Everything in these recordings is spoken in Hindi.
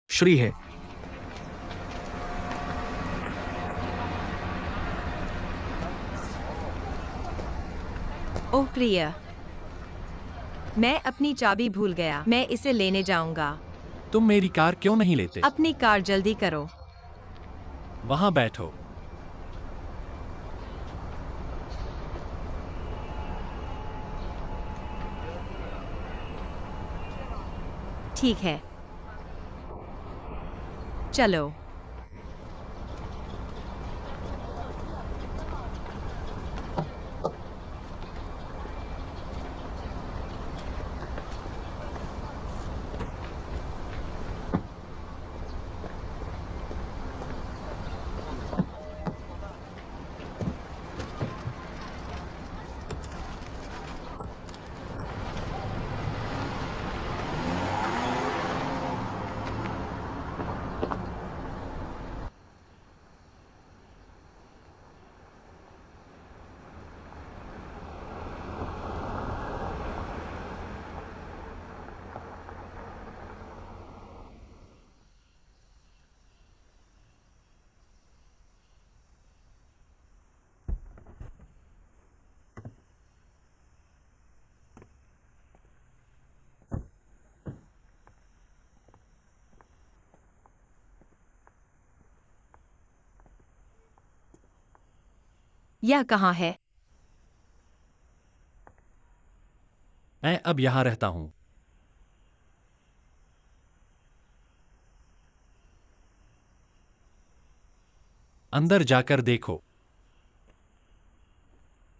श्री है। ओह प्रिया, मैं अपनी चाबी भूल गया। मैं इसे लेने जाऊंगा। तुम मेरी कार क्यों नहीं लेते? अपनी कार जल्दी करो। वहां बैठो। ठीक है, चलो। यह कहाँ है? मैं अब यहां रहता हूं। अंदर जाकर देखो।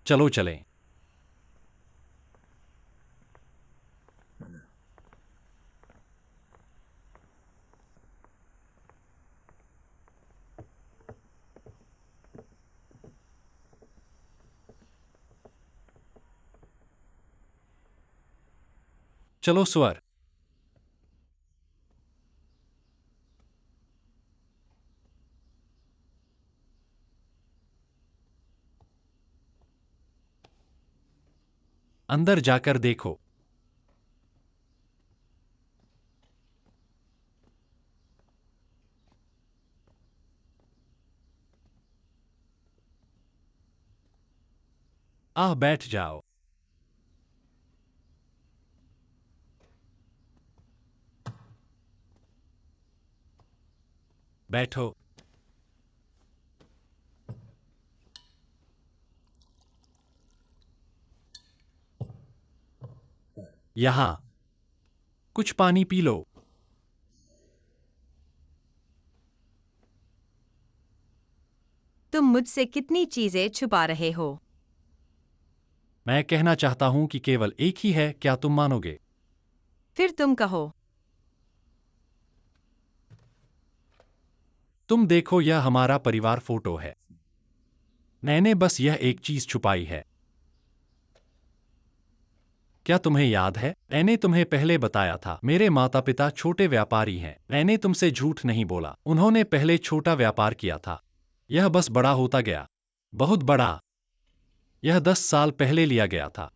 चलो चलें। चलो स्वर। अंदर जाकर देखो। बैठ जाओ। बैठो। यहां कुछ पानी पी लो। तुम मुझसे कितनी चीजें छुपा रहे हो? मैं कहना चाहता हूं कि केवल एक ही है, क्या तुम मानोगे? फिर तुम कहो। तुम देखो, यह हमारा परिवार फोटो है। मैंने बस यह एक चीज छुपाई है। क्या तुम्हें याद है? मैंने तुम्हें पहले बताया था, मेरे माता पिता छोटे व्यापारी हैं। मैंने तुमसे झूठ नहीं बोला। उन्होंने पहले छोटा व्यापार किया था। यह बस बड़ा होता गया। बहुत बड़ा। यह 10 साल पहले लिया गया था।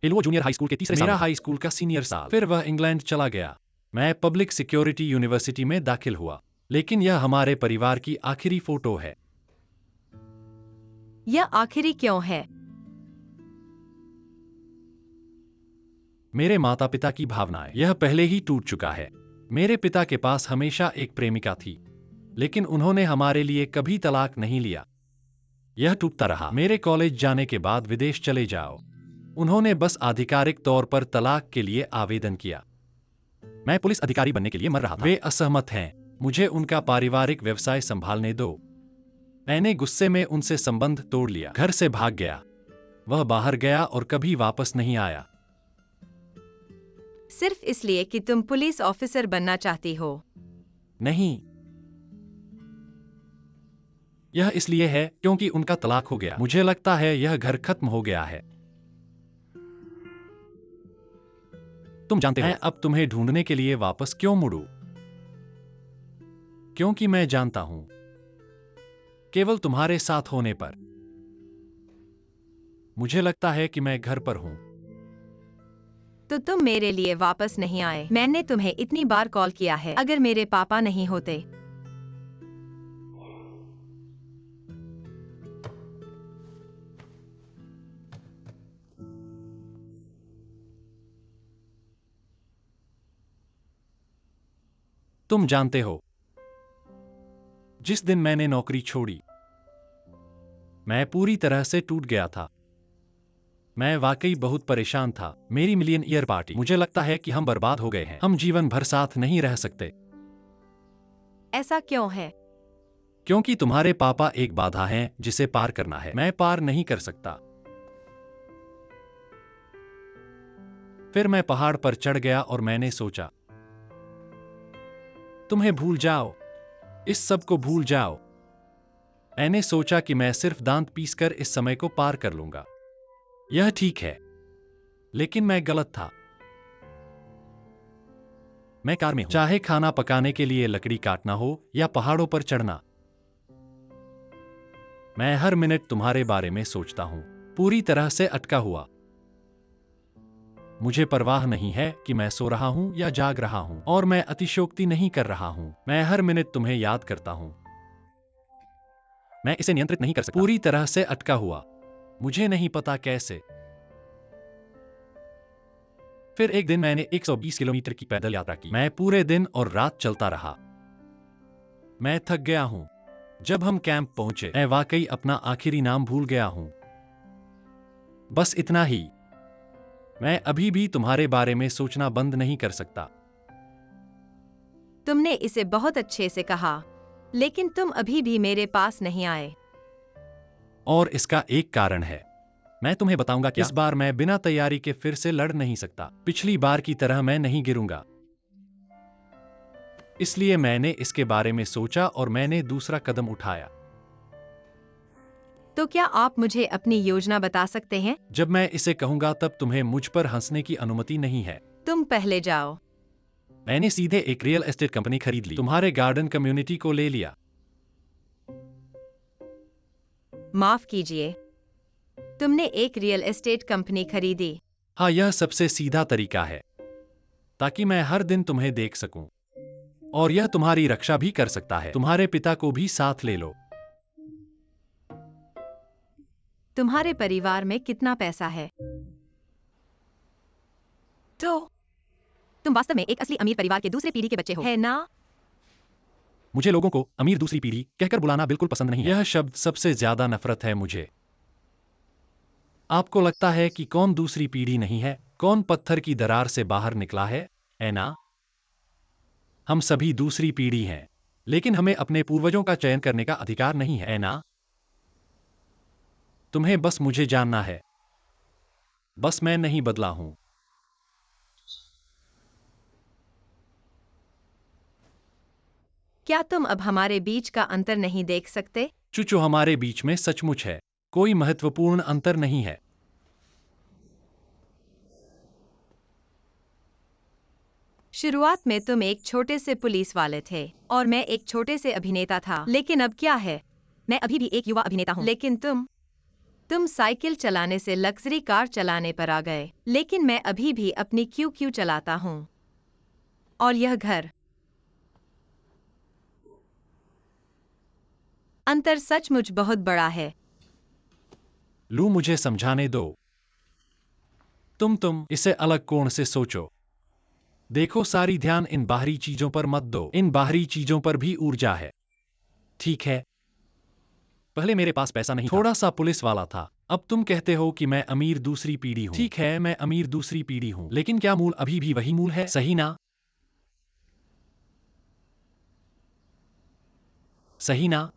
इल्वो जूनियर हाई स्कूल के तीसरे साल मेरा हाई स्कूल का सीनियर साल। फिर वह इंग्लैंड चला गया। मैं पब्लिक सिक्योरिटी यूनिवर्सिटी में दाखिल हुआ। लेकिन यह हमारे परिवार की आखिरी फोटो है। यह आखिरी क्यों है? मेरे माता पिता की भावनाएं, यह पहले ही टूट चुका है। मेरे पिता के पास हमेशा एक प्रेमिका थी, लेकिन उन्होंने हमारे लिए कभी तलाक नहीं लिया। यह टूटता रहा। मेरे कॉलेज जाने के बाद विदेश चले जाओ। उन्होंने बस आधिकारिक तौर पर तलाक के लिए आवेदन किया। मैं पुलिस अधिकारी बनने के लिए मर रहा था। वे असहमत हैं। मुझे उनका पारिवारिक व्यवसाय संभालने दो। मैंने गुस्से में उनसे संबंध तोड़ लिया, घर से भाग गया। वह बाहर गया और कभी वापस नहीं आया। सिर्फ इसलिए कि तुम पुलिस ऑफिसर बनना चाहती हो? नहीं, यह इसलिए है क्योंकि उनका तलाक हो गया। मुझे लगता है यह घर खत्म हो गया है। तुम जानते हो, मैं अब तुम्हें ढूंढने के लिए वापस क्यों मुड़ूं? क्योंकि मैं जानता हूं, केवल तुम्हारे साथ होने पर मुझे लगता है कि मैं घर पर हूं। तो तुम मेरे लिए वापस नहीं आए। मैंने तुम्हें इतनी बार कॉल किया है। अगर मेरे पापा नहीं होते। तुम जानते हो, जिस दिन मैंने नौकरी छोड़ी, मैं पूरी तरह से टूट गया था। मैं वाकई बहुत परेशान था। मेरी मिलियन ईयर पार्टी, मुझे लगता है कि हम बर्बाद हो गए हैं। हम जीवन भर साथ नहीं रह सकते। ऐसा क्यों है? क्योंकि तुम्हारे पापा एक बाधा हैं जिसे पार करना है। मैं पार नहीं कर सकता। फिर मैं पहाड़ पर चढ़ गया और मैंने सोचा, तुम्हें भूल जाओ, इस सब को भूल जाओ। मैंने सोचा कि मैं सिर्फ दांत पीसकर इस समय को पार कर लूंगा। यह ठीक है, लेकिन मैं गलत था। मैं कार में हूं, चाहे खाना पकाने के लिए लकड़ी काटना हो या पहाड़ों पर चढ़ना। मैं हर मिनट तुम्हारे बारे में सोचता हूं, पूरी तरह से अटका हुआ। मुझे परवाह नहीं है कि मैं सो रहा हूं या जाग रहा हूं, और मैं अतिशयोक्ति नहीं कर रहा हूं। मैं हर मिनट तुम्हें याद करता हूं। मैं इसे नियंत्रित नहीं कर सकता। पूरी तरह से अटका हुआ, मुझे नहीं पता कैसे। फिर एक दिन मैंने 120 किलोमीटर की पैदल यात्रा की। मैं पूरे दिन और रात चलता रहा। मैं थक गया हूं। जब हम कैंप पहुंचे, मैं वाकई अपना आखिरी नाम भूल गया हूं। बस इतना ही। मैं अभी भी तुम्हारे बारे में सोचना बंद नहीं कर सकता। तुमने इसे बहुत अच्छे से कहा, लेकिन तुम अभी भी मेरे पास नहीं आए। और इसका एक कारण है। मैं तुम्हें बताऊंगा क्या? इस बार मैं बिना तैयारी के फिर से लड़ नहीं सकता। पिछली बार की तरह मैं नहीं गिरूंगा। इसलिए मैंने इसके बारे में सोचा और मैंने दूसरा कदम उठाया। तो क्या आप मुझे अपनी योजना बता सकते हैं? जब मैं इसे कहूंगा तब तुम्हें मुझ पर हंसने की अनुमति नहीं है। तुम पहले जाओ। मैंने सीधे एक रियल एस्टेट कंपनी खरीद ली। तुम्हारे गार्डन कम्युनिटी को ले लिया। माफ कीजिए, तुमने एक रियल एस्टेट कंपनी खरीदी? हाँ, यह सबसे सीधा तरीका है, ताकि मैं हर दिन तुम्हें देख सकूं। और यह तुम्हारी रक्षा भी कर सकता है। तुम्हारे पिता को भी साथ ले लो। तुम्हारे परिवार में कितना पैसा है? तो तुम वास्तव में एक असली अमीर परिवार के दूसरे पीढ़ी के बच्चे हो, है ना? मुझे लोगों को अमीर दूसरी पीढ़ी कहकर बुलाना बिल्कुल पसंद नहीं है। यह शब्द सबसे ज्यादा नफरत है मुझे। आपको लगता है कि कौन दूसरी पीढ़ी नहीं है? कौन पत्थर की दरार से बाहर निकला है ना? हम सभी दूसरी पीढ़ी हैं, लेकिन हमें अपने पूर्वजों का चयन करने का अधिकार नहीं है ना? तुम्हें बस मुझे जानना है। बस मैं नहीं बदला हूं। क्या तुम अब हमारे बीच का अंतर नहीं देख सकते? चुचो, हमारे बीच में सचमुच है। कोई महत्वपूर्ण अंतर नहीं है। शुरुआत में तुम एक छोटे से पुलिस वाले थे और मैं एक छोटे से अभिनेता था, लेकिन अब क्या है? मैं अभी भी एक युवा अभिनेता हूँ। लेकिन तुम साइकिल चलाने से लग्जरी कार चलाने पर आ गए, लेकिन मैं अभी भी अपनी क्यू चलाता हूँ। और यह घर। अंतर सचमुच बहुत बड़ा है। लू, मुझे समझाने दो। तुम इसे अलग कोण से सोचो। देखो, सारी ध्यान इन बाहरी चीजों पर मत दो। इन बाहरी चीजों पर भी ऊर्जा है, ठीक है? पहले मेरे पास पैसा नहीं था, थोड़ा सा पुलिस वाला था। अब तुम कहते हो कि मैं अमीर दूसरी पीढ़ी हूं। ठीक है, मैं अमीर दूसरी पीढ़ी हूं, लेकिन क्या मूल अभी भी वही मूल है? सही ना? सही ना?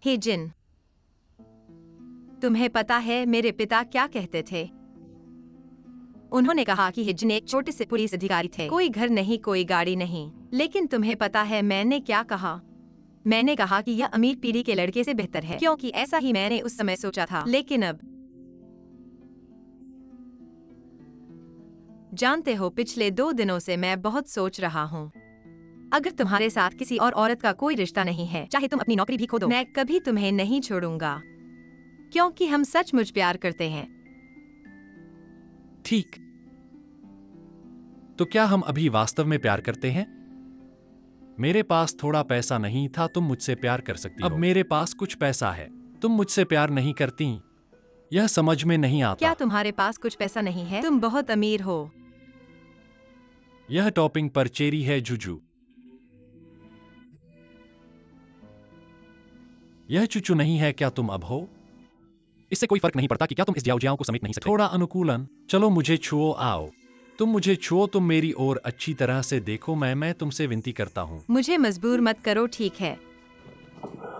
हे जिन, तुम्हें पता है मेरे पिता क्या कहते थे? उन्होंने कहा कि हिजन एक छोटे से पुलिस अधिकारी थे। कोई घर नहीं, कोई गाड़ी नहीं। लेकिन तुम्हें पता है मैंने क्या कहा? मैंने कहा कि यह अमीर पीढ़ी के लड़के से बेहतर है, क्योंकि ऐसा ही मैंने उस समय सोचा था। लेकिन अब जानते हो, पिछले 2 दिनों से मैं बहुत सोच रहा हूँ। अगर तुम्हारे साथ किसी और औरत का कोई रिश्ता नहीं है, चाहे तुम अपनी नौकरी भी खो दो, मैं कभी तुम्हें नहीं छोड़ूंगा, क्योंकि हम सचमुच प्यार करते हैं। ठीक। तो क्या हम अभी वास्तव में प्यार करते हैं? मेरे पास थोड़ा पैसा नहीं था, तुम मुझसे प्यार कर सकती हो। अब मेरे पास कुछ पैसा है, तुम मुझसे प्यार नहीं करती। यह समझ में नहीं आता। क्या तुम्हारे पास कुछ पैसा नहीं है? तुम बहुत अमीर हो। यह टॉपिंग पर चेरी है जुजू। यह चुचू नहीं है, क्या तुम अब हो? इससे कोई फर्क नहीं पड़ता कि क्या तुम इस ज्याओ को समेट नहीं सकते। थोड़ा अनुकूलन, चलो मुझे छुओ, आओ। तुम मुझे छुओ, तुम मेरी ओर अच्छी तरह से देखो, मैं तुमसे विनती करता हूँ। मुझे मजबूर मत करो, ठीक है?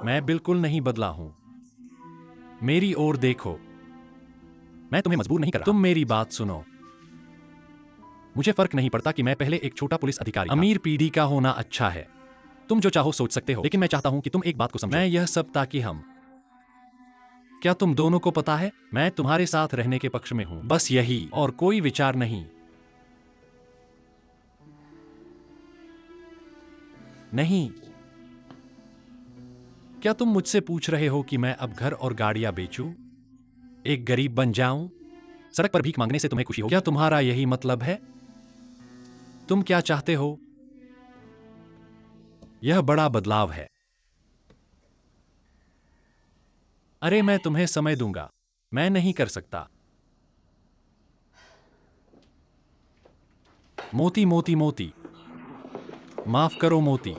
मैं बिल्कुल नहीं बदला हूँ। मेरी ओर देखो। मैं तुम्हें मजबूर नहीं कर रहा। तुम मेरी बात सुनो। मुझे फर्क नहीं पड़ता कि मैं पहले एक छोटा पुलिस अधिकारी था। अमीर पीढ़ी का होना अच्छा है, तुम जो चाहो सोच सकते हो, लेकिन मैं चाहता हूं कि तुम एक बात को समझो। मैं यह सब ताकि हम, क्या तुम दोनों को पता है, मैं तुम्हारे साथ रहने के पक्ष में हूं, बस यही, और कोई विचार नहीं। नहीं। क्या तुम मुझसे पूछ रहे हो कि मैं अब घर और गाड़ियां बेचूं, एक गरीब बन जाऊं, सड़क पर भीख मांगने से तुम्हें खुशी हो? क्या तुम्हारा यही मतलब है? तुम क्या चाहते हो? यह बड़ा बदलाव है। अरे मैं तुम्हें समय दूंगा। मैं नहीं कर सकता। मोती मोती मोती, माफ करो मोती,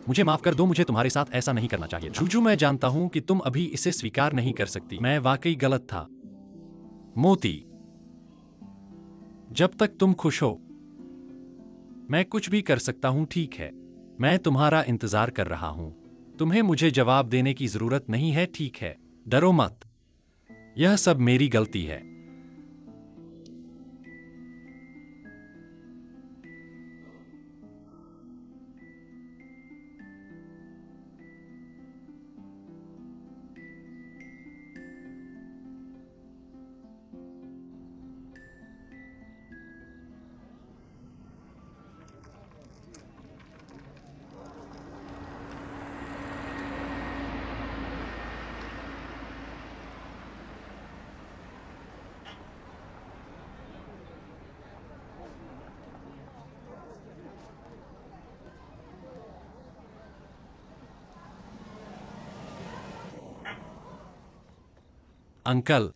मुझे माफ कर दो, मुझे तुम्हारे साथ ऐसा नहीं करना चाहिए। जूजू, मैं जानता हूं कि तुम अभी इसे स्वीकार नहीं कर सकती, मैं वाकई गलत था। मोती, जब तक तुम खुश हो मैं कुछ भी कर सकता हूं, ठीक है? मैं तुम्हारा इंतजार कर रहा हूं। तुम्हें मुझे जवाब देने की जरूरत नहीं है, ठीक है? डरो मत, यह सब मेरी गलती है। अंकल,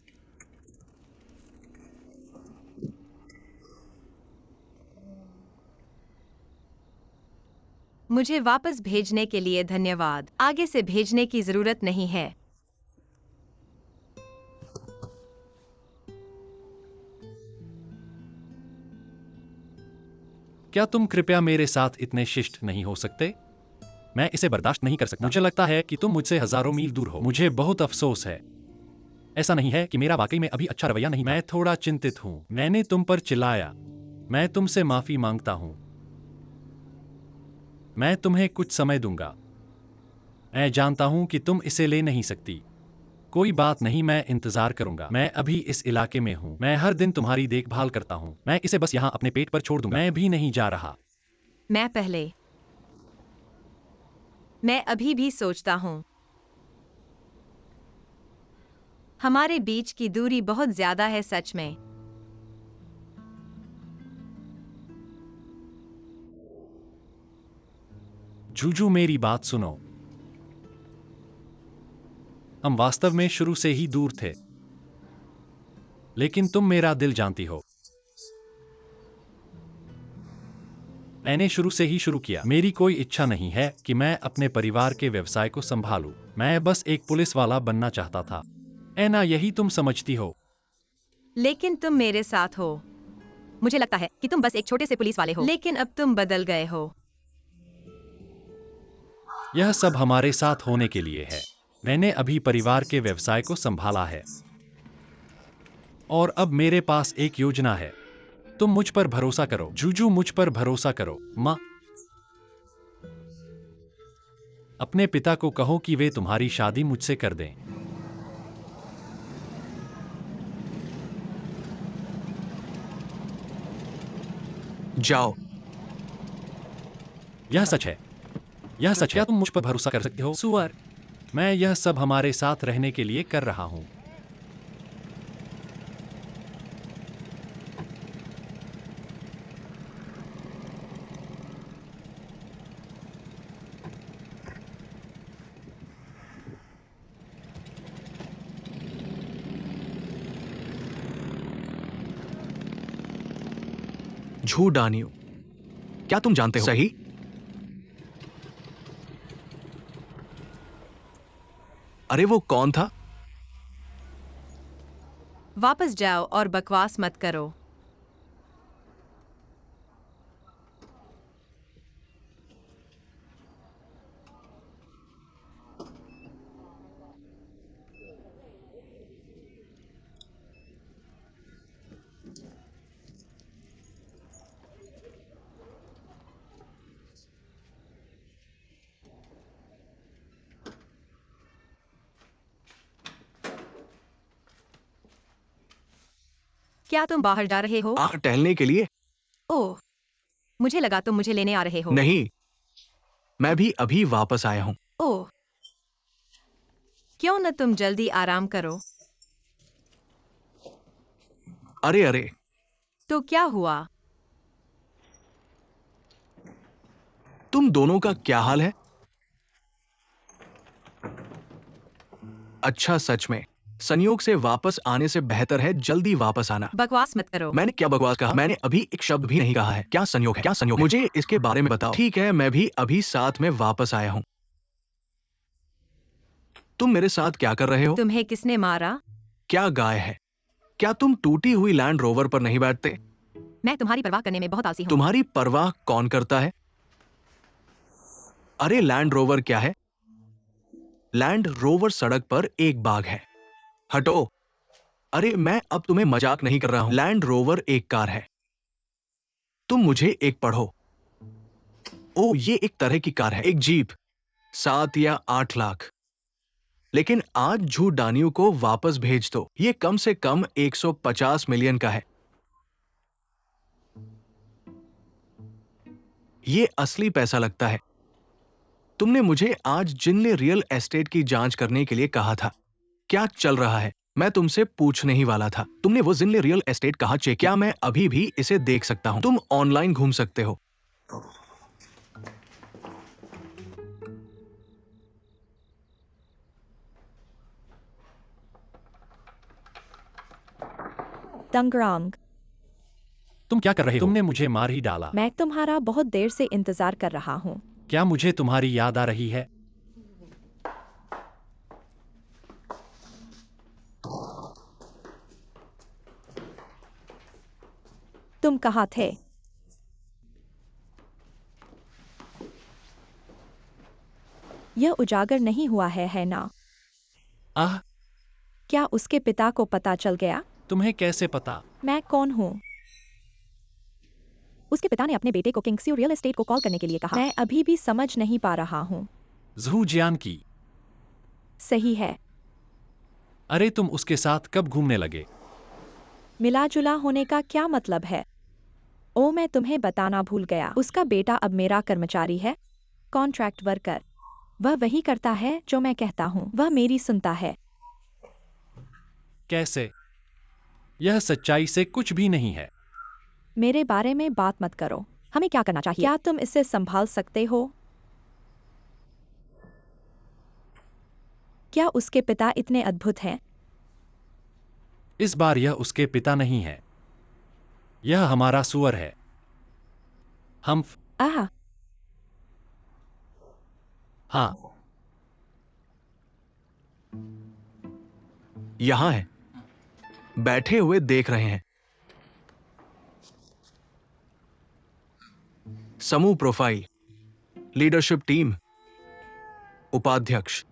मुझे वापस भेजने के लिए धन्यवाद। आगे से भेजने की जरूरत नहीं है। क्या तुम कृपया मेरे साथ इतने शिष्ट नहीं हो सकते? मैं इसे बर्दाश्त नहीं कर सकता। मुझे लगता है कि तुम मुझसे हजारों मील दूर हो। मुझे बहुत अफसोस है। ऐसा नहीं है कि मेरा वाकई में अभी अच्छा रवैया नहीं, मैं थोड़ा चिंतित हूं। मैंने तुम पर चिल्लाया। मैं तुमसे माफी मांगता हूं। मैं तुम्हें कुछ समय दूंगा। मैं जानता हूं कि तुम इसे ले नहीं सकती। कोई बात नहीं, मैं इंतजार करूंगा। मैं अभी इस इलाके में हूं। मैं हर दिन तुम्हारी देखभाल करता हूं। मैं इसे बस यहां अपने पेट पर छोड़ दूंगा। मैं भी नहीं जा रहा। मैं अभी भी सोचता हूँ। हमारे बीच की दूरी बहुत ज्यादा है, सच में। जूजू, मेरी बात सुनो। हम वास्तव में शुरू से ही दूर थे, लेकिन तुम मेरा दिल जानती हो। मैंने शुरू से ही शुरू किया। मेरी कोई इच्छा नहीं है कि मैं अपने परिवार के व्यवसाय को संभालूं। मैं बस एक पुलिस वाला बनना चाहता था। ऐना, यही तुम समझती हो। लेकिन तुम मेरे साथ हो। मुझे लगता है कि तुम बस एक छोटे से पुलिस वाले हो, लेकिन अब तुम बदल गए हो। यह सब हमारे साथ होने के लिए है। मैंने अभी परिवार के व्यवसाय को संभाला है, और अब मेरे पास एक योजना है। तुम मुझ पर भरोसा करो। जूजू, मुझ पर भरोसा करो। माँ, अपने पिता को कहो कि वे तुम्हारी शादी मुझसे कर दें। जाओ। यह सच है। यह सच है। क्या तुम मुझ पर भरोसा कर सकते हो? सुअर, मैं यह सब हमारे साथ रहने के लिए कर रहा हूं। झू डानियो, क्या तुम जानते हो? सही। अरे वो कौन था? वापस जाओ और बकवास मत करो। क्या तुम बाहर जा रहे हो? टहलने के लिए? ओह, मुझे लगा तुम मुझे लेने आ रहे हो। नहीं, मैं भी अभी वापस आया हूं। ओह, क्यों न तुम जल्दी आराम करो। अरे अरे, तो क्या हुआ? तुम दोनों का क्या हाल है? अच्छा, सच में संयोग से वापस आने से बेहतर है जल्दी वापस आना। बकवास मत करो। मैंने क्या बकवास कहा? मैंने अभी एक शब्द भी नहीं कहा है। क्या संयोग है? क्या संयोग है? मुझे इसके बारे में बताओ। ठीक है, मैं भी अभी साथ में वापस आया हूं। तुम मेरे साथ क्या कर रहे हो? तुम्हें किसने मारा? क्या गाय है? क्या तुम टूटी हुई लैंड रोवर पर नहीं बैठते? मैं तुम्हारी परवाह करने में बहुत आलसी हूँ। तुम्हारी परवाह कौन करता है? अरे लैंड रोवर क्या है? लैंड रोवर सड़क पर एक बाग है। हटो। अरे मैं अब तुम्हें मजाक नहीं कर रहा हूं। लैंड रोवर एक कार है। तुम मुझे एक पढ़ो। ओ, ये एक तरह की कार है, एक जीप। 7 या 8 लाख। लेकिन आज झूठ डानियों को वापस भेज दो। ये कम से कम 150 मिलियन का है। ये असली पैसा लगता है। तुमने मुझे आज जिनले रियल एस्टेट की जांच करने के लिए कहा था। क्या चल रहा है? मैं तुमसे पूछने ही वाला था। तुमने वो जिनले रियल एस्टेट कहाँ चेक? क्या मैं अभी भी इसे देख सकता हूं? तुम ऑनलाइन घूम सकते हो। तंगरांग, तुम क्या कर रहे हो? तुमने मुझे मार ही डाला। मैं तुम्हारा बहुत देर से इंतजार कर रहा हूँ। क्या मुझे तुम्हारी याद आ रही है? तुम कहाँ थे? यह उजागर नहीं हुआ है ना? आह, क्या उसके पिता को पता चल गया? तुम्हें कैसे पता? मैं कौन हूँ? उसके पिता ने अपने बेटे को किंगस्यू रियल एस्टेट को कॉल करने के लिए कहा। मैं अभी भी समझ नहीं पा रहा हूँ। जहू जियान की। सही है। अरे तुम उसके साथ कब घूमने लगे? मिला जुला होने का क्या मतलब है? ओ, मैं तुम्हें बताना भूल गया। उसका बेटा अब मेरा कर्मचारी है, कॉन्ट्रैक्ट वर्कर। वह वही करता है जो मैं कहता हूँ। वह मेरी सुनता है। कैसे? यह सच्चाई से कुछ भी नहीं है। मेरे बारे में बात मत करो। हमें क्या करना चाहिए? क्या तुम इसे संभाल सकते हो? क्या उसके पिता इतने अद्भुत हैं? इस बार यह उसके पिता नहीं है। यह हमारा सुअर है। हम आह, हाँ, यहां है, बैठे हुए देख रहे हैं। समूह प्रोफाइल, लीडरशिप टीम, उपाध्यक्ष।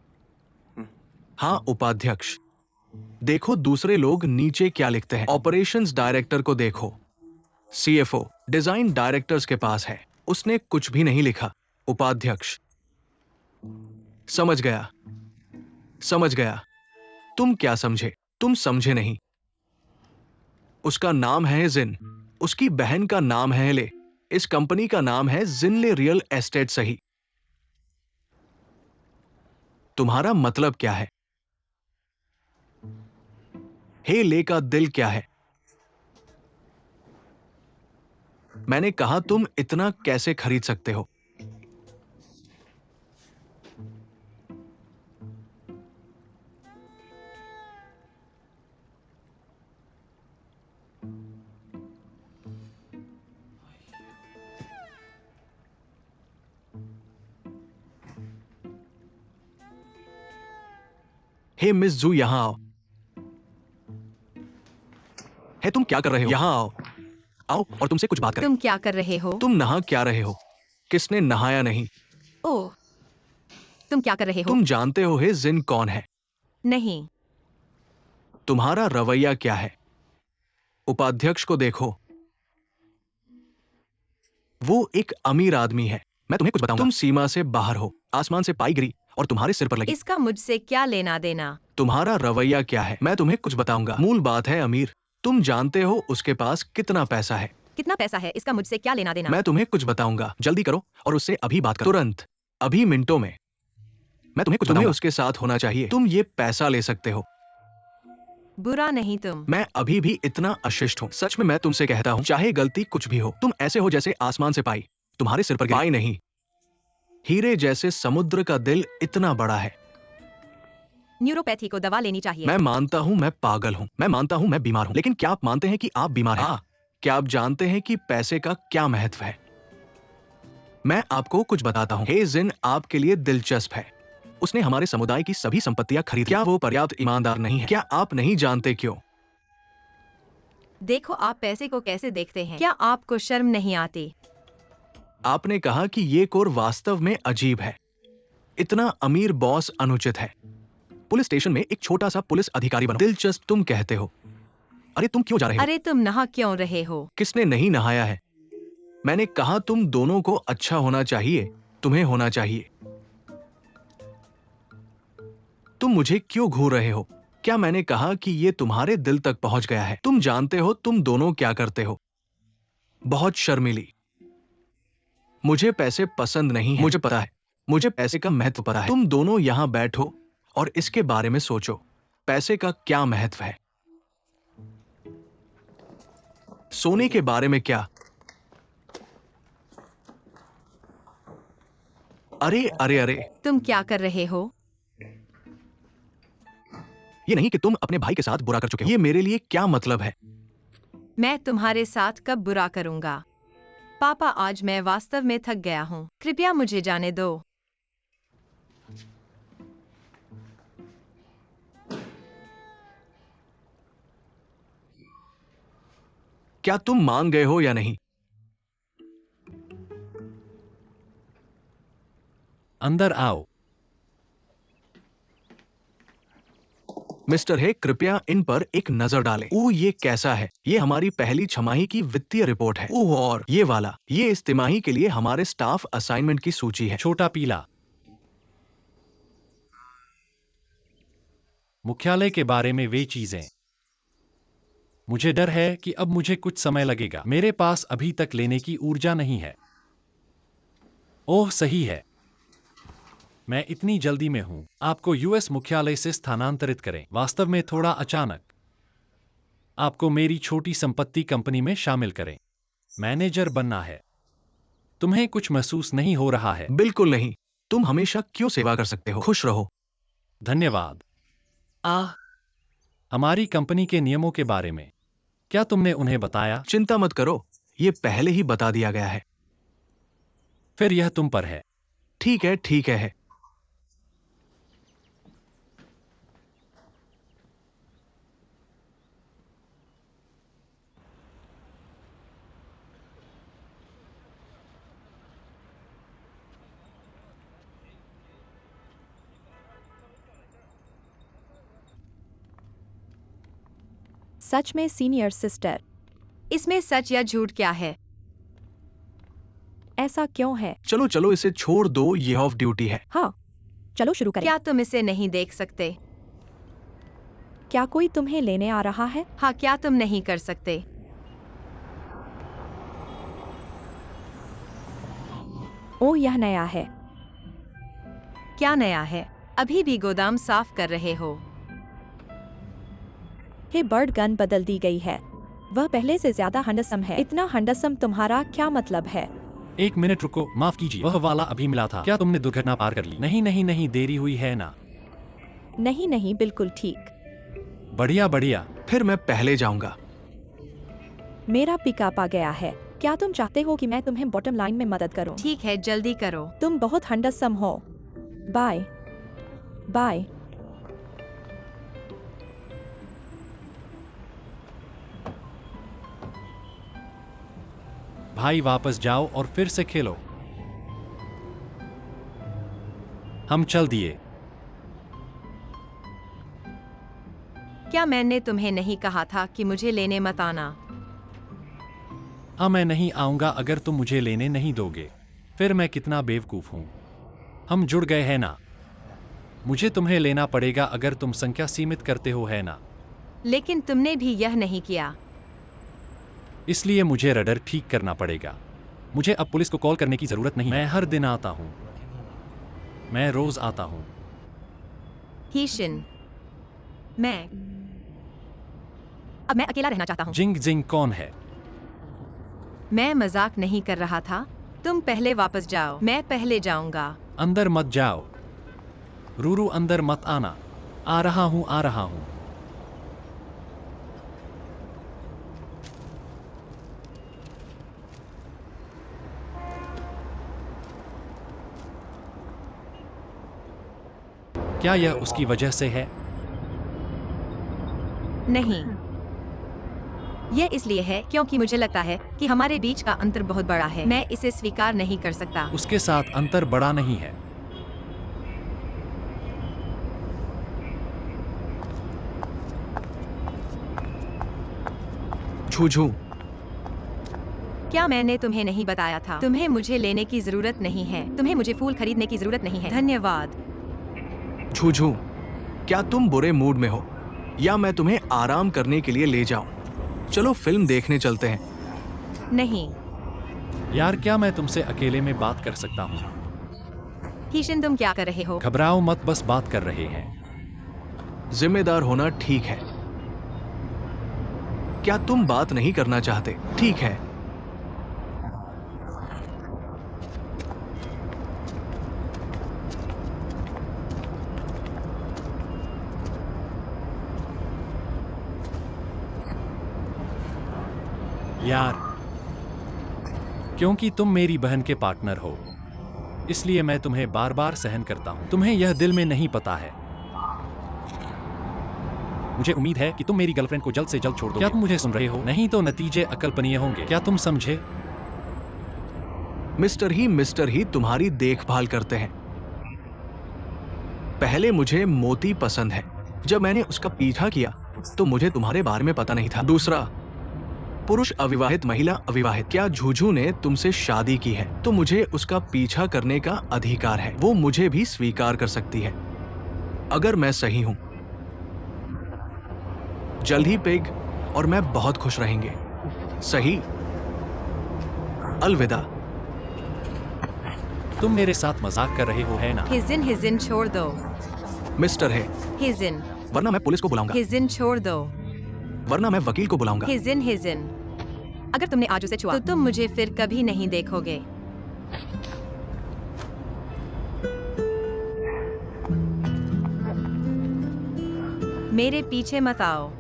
हाँ, उपाध्यक्ष। देखो दूसरे लोग नीचे क्या लिखते हैं। ऑपरेशंस डायरेक्टर को देखो। सीएफओ, डिजाइन डायरेक्टर्स के पास है। उसने कुछ भी नहीं लिखा। उपाध्यक्ष। समझ गया, समझ गया। तुम क्या समझे? तुम समझे नहीं। उसका नाम है जिन। उसकी बहन का नाम है ले। इस कंपनी का नाम है जिनले रियल एस्टेट। सही। तुम्हारा मतलब क्या है? हे ले का दिल क्या है? मैंने कहा तुम इतना कैसे खरीद सकते हो? हे मिस जू, यहाँ आओ। हे, तुम क्या कर रहे हो? यहाँ आओ। आओ और तुमसे कुछ बात करें। तुम क्या कर रहे हो? तुम नहा क्या रहे हो? किसने नहाया नहीं? ओह, तुम क्या कर रहे हो? तुम जानते हो हे जिन कौन है? नहीं। तुम्हारा रवैया क्या है? उपाध्यक्ष को देखो, वो एक अमीर आदमी है। मैं तुम्हें कुछ बताऊंगा। तुम सीमा से बाहर हो, आसमान से पाई गिरी और तुम्हारे सिर पर लगी। इसका मुझसे क्या लेना देना? तुम्हारा रवैया क्या है? मैं तुम्हें कुछ बताऊंगा। मूल बात है अमीर, तुम जानते हो उसके पास कितना पैसा है। कितना पैसा है, इसका मुझसे क्या लेना देना? मैं तुम्हें कुछ बताऊंगा, जल्दी करो और उससे अभी बात करो, तुरंत, अभी मिनटों में। मैं तुम्हें कुछ बताऊंगा। उसके साथ होना चाहिए। तुम ये पैसा ले सकते हो। बुरा नहीं तुम। मैं अभी भी इतना अशिष्ट हूँ, सच में मैं तुमसे कहता हूँ, चाहे गलती कुछ भी हो, तुम ऐसे हो जैसे आसमान से पाई तुम्हारे सिर पर गिरी। पाई नहीं, हीरे जैसे समुद्र का दिल इतना बड़ा है। न्यूरोपैथी को दवा लेनी चाहिए। मैं मानता हूँ मैं पागल हूँ, मैं मानता हूँ मैं बीमार हूँ, लेकिन क्या आप मानते हैं कि आप बीमार हैं? हाँ। क्या आप जानते हैं कि पैसे का क्या महत्व है? मैं आपको कुछ बताता हूँ। हे जिन आपके लिए दिलचस्प है, उसने हमारे समुदाय की सभी संपत्तियां खरीद। क्या वो पर्याप्त ईमानदार नहीं है? क्या आप नहीं जानते क्यों? देखो आप पैसे को कैसे देखते हैं। क्या आपको शर्म नहीं आती? आपने कहा कि ये कोर वास्तव में अजीब है। इतना अमीर बॉस अनुचित है। पुलिस स्टेशन में एक छोटा सा पुलिस अधिकारी बनो। दिलचस्प तुम कहते हो। अरे तुम क्यों जा रहे हो? अरे तुम नहा क्यों रहे हो? किसने नहीं नहाया है? मैंने कहा तुम दोनों को अच्छा होना चाहिए, तुम्हें होना चाहिए। तुम मुझे क्यों घूर रहे हो? क्या मैंने कहा कि ये तुम्हारे दिल तक पहुंच गया है? तुम जानते हो तुम दोनों क्या करते हो? बहुत शर्मीली। मुझे पैसे पसंद नहीं है, मुझे पता है। मुझे पैसे का महत्व पता है। तुम दोनों यहां बैठो और इसके बारे में सोचो, पैसे का क्या महत्व है। सोने के बारे में क्या? अरे अरे अरे, तुम क्या कर रहे हो? ये नहीं कि तुम अपने भाई के साथ बुरा कर चुके हो। ये मेरे लिए क्या मतलब है? मैं तुम्हारे साथ कब बुरा करूंगा? पापा आज मैं वास्तव में थक गया हूँ, कृपया मुझे जाने दो। क्या तुम मान गए हो या नहीं? अंदर आओ। मिस्टर हे, कृपया इन पर एक नजर डालें। ओह, ये कैसा है? ये हमारी पहली छमाही की वित्तीय रिपोर्ट है। ओह, और ये वाला, ये इस तिमाही के लिए हमारे स्टाफ असाइनमेंट की सूची है। छोटा पीला। मुख्यालय के बारे में वे चीजें। मुझे डर है कि अब मुझे कुछ समय लगेगा। मेरे पास अभी तक लेने की ऊर्जा नहीं है। ओह सही है, मैं इतनी जल्दी में हूं। आपको यूएस मुख्यालय से स्थानांतरित करें, वास्तव में थोड़ा अचानक। आपको मेरी छोटी संपत्ति कंपनी में शामिल करें। मैनेजर बनना है। तुम्हें कुछ महसूस नहीं हो रहा है? बिल्कुल नहीं। तुम हमेशा क्यों सेवा कर सकते हो। खुश रहो। धन्यवाद। हमारी कंपनी के नियमों के बारे में क्या तुमने उन्हें बताया? चिंता मत करो, ये पहले ही बता दिया गया है। फिर यह तुम पर है। ठीक है, ठीक है। सच में सीनियर सिस्टर, इसमें सच या झूठ क्या है? ऐसा क्यों है? चलो चलो, इसे छोड़ दो, ये ऑफ ड्यूटी है। हाँ, चलो शुरू करें। क्या तुम इसे नहीं देख सकते? क्या कोई तुम्हें लेने आ रहा है? हाँ, क्या तुम नहीं कर सकते? ओह, यह नया है। क्या नया है? अभी भी गोदाम साफ कर रहे हो? हे, बर्ड गन बदल दी गई है। वह पहले से ज्यादा हंडसम है। इतना हंडसम तुम्हारा क्या मतलब है? एक मिनट रुको, माफ कीजिए, वह वाला अभी मिला था। क्या तुमने दुर्घटना पार कर ली? नहीं नहीं नहीं, देरी हुई है ना। नहीं नहीं, बिल्कुल ठीक। बढ़िया बढ़िया। फिर मैं पहले जाऊंगा। मेरा पिकअप आ गया है। क्या तुम चाहते हो कि मैं तुम्हें बॉटम लाइन में मदद करूं? ठीक है, जल्दी करो। तुम बहुत हंडसम हो। Bye bye. भाई वापस जाओ और फिर से खेलो। हम चल दिए। क्या मैंने तुम्हें नहीं कहा था कि मुझे लेने मत आना? हाँ, मैं नहीं आऊंगा अगर तुम मुझे लेने नहीं दोगे। फिर मैं कितना बेवकूफ हूं। हम जुड़ गए हैं ना? मुझे तुम्हें लेना पड़ेगा अगर तुम संख्या सीमित करते हो, है ना? लेकिन तुमने भी यह नहीं किया। इसलिए मुझे रडर ठीक करना पड़ेगा। मुझे अब पुलिस को कॉल करने की जरूरत नहीं। मैं हर दिन आता हूं। मैं रोज आता हूं। हीशिन, अब मैं अकेला रहना चाहता हूँ। जिंग जिंग कौन है? मैं मजाक नहीं कर रहा था। तुम पहले वापस जाओ, मैं पहले जाऊंगा। अंदर मत जाओ। रूरू, अंदर मत आना। आ रहा हूं, आ रहा हूं। क्या यह उसकी वजह से है? नहीं, यह इसलिए है क्योंकि मुझे लगता है कि हमारे बीच का अंतर बहुत बड़ा है। मैं इसे स्वीकार नहीं कर सकता। उसके साथ अंतर बड़ा नहीं है। झूझू, क्या मैंने तुम्हें नहीं बताया था? तुम्हें मुझे लेने की जरूरत नहीं है। तुम्हें मुझे फूल खरीदने की जरूरत नहीं है। धन्यवाद। झूझू, क्या तुम बुरे मूड में हो या मैं तुम्हें आराम करने के लिए ले जाऊं? चलो फिल्म देखने चलते हैं। नहीं, यार, क्या मैं तुमसे अकेले में बात कर सकता हूँ? हीशिन, तुम क्या कर रहे हो? घबराओ मत, बस बात कर रहे हैं। जिम्मेदार होना ठीक है। क्या तुम बात नहीं करना चाहते? ठीक है। यार, क्योंकि तुम मेरी बहन के पार्टनर हो, इसलिए मैं तुम्हें बार बार सहन करता हूं। तुम्हें यह दिल में नहीं पता है। मुझे उम्मीद है कि तुम मेरी गर्लफ्रेंड को जल्द से जल्द छोड़ दोगे। क्या तुम मुझे सुन रहे हो? नहीं तो नतीजे अकल्पनीय होंगे। क्या तुम समझे? मिस्टर ही तुम्हारी देखभाल करते हैं। पहले मुझे मोती पसंद है। जब मैंने उसका पीछा किया तो मुझे तुम्हारे बारे में पता नहीं था। दूसरा, पुरुष अविवाहित, महिला अविवाहित। क्या झूझू ने तुमसे शादी की है तो मुझे उसका पीछा करने का अधिकार है। वो मुझे भी स्वीकार कर सकती है अगर मैं सही हूं। जल्द ही पिग और मैं बहुत खुश रहेंगे। सही। अलविदा। तुम मेरे साथ मजाक कर रहे हो, है ना? हिजिन, छोड़ दो। मिस्टर है, हिजिन, वरना मैं पुलिस को बुलाऊंगा। हिजिन, छोड़ दो। वरना मैं वकील को बुलाऊंगा। हिजिन, अगर तुमने आज उसे छुआ तो तुम मुझे फिर कभी नहीं देखोगे। मेरे पीछे मत आओ।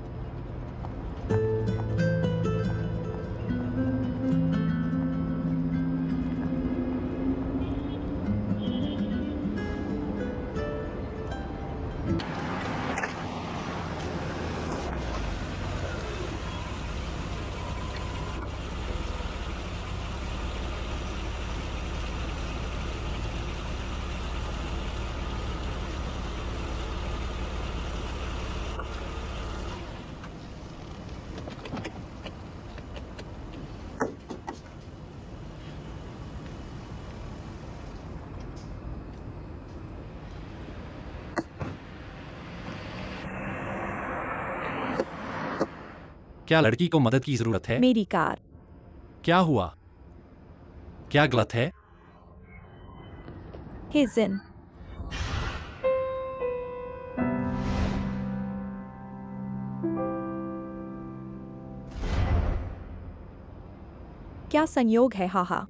क्या लड़की को मदद की जरूरत है? मेरी कार। क्या हुआ? क्या गलत है? हिजिन, क्या संयोग है? हाहा।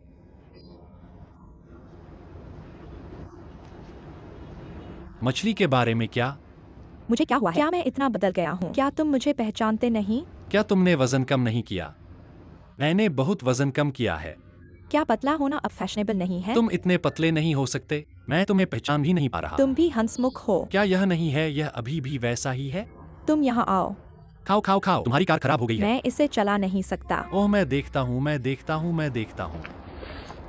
मछली के बारे में क्या? मुझे क्या हुआ है? क्या मैं इतना बदल गया हूँ? क्या तुम मुझे पहचानते नहीं? क्या तुमने वजन कम नहीं किया? मैंने बहुत वजन कम किया है। क्या पतला होना अब फैशनेबल नहीं है? तुम इतने पतले नहीं हो सकते। मैं तुम्हें पहचान भी नहीं पा रहा। तुम भी हंसमुख हो। क्या यह नहीं है? यह अभी भी वैसा ही है। तुम यहाँ आओ। खाओ खाओ खाओ, तुम्हारी कार खराब हो गई है। मैं इसे चला नहीं सकता। ओह, मैं देखता हूँ, मैं देखता हूँ, मैं देखता हूँ।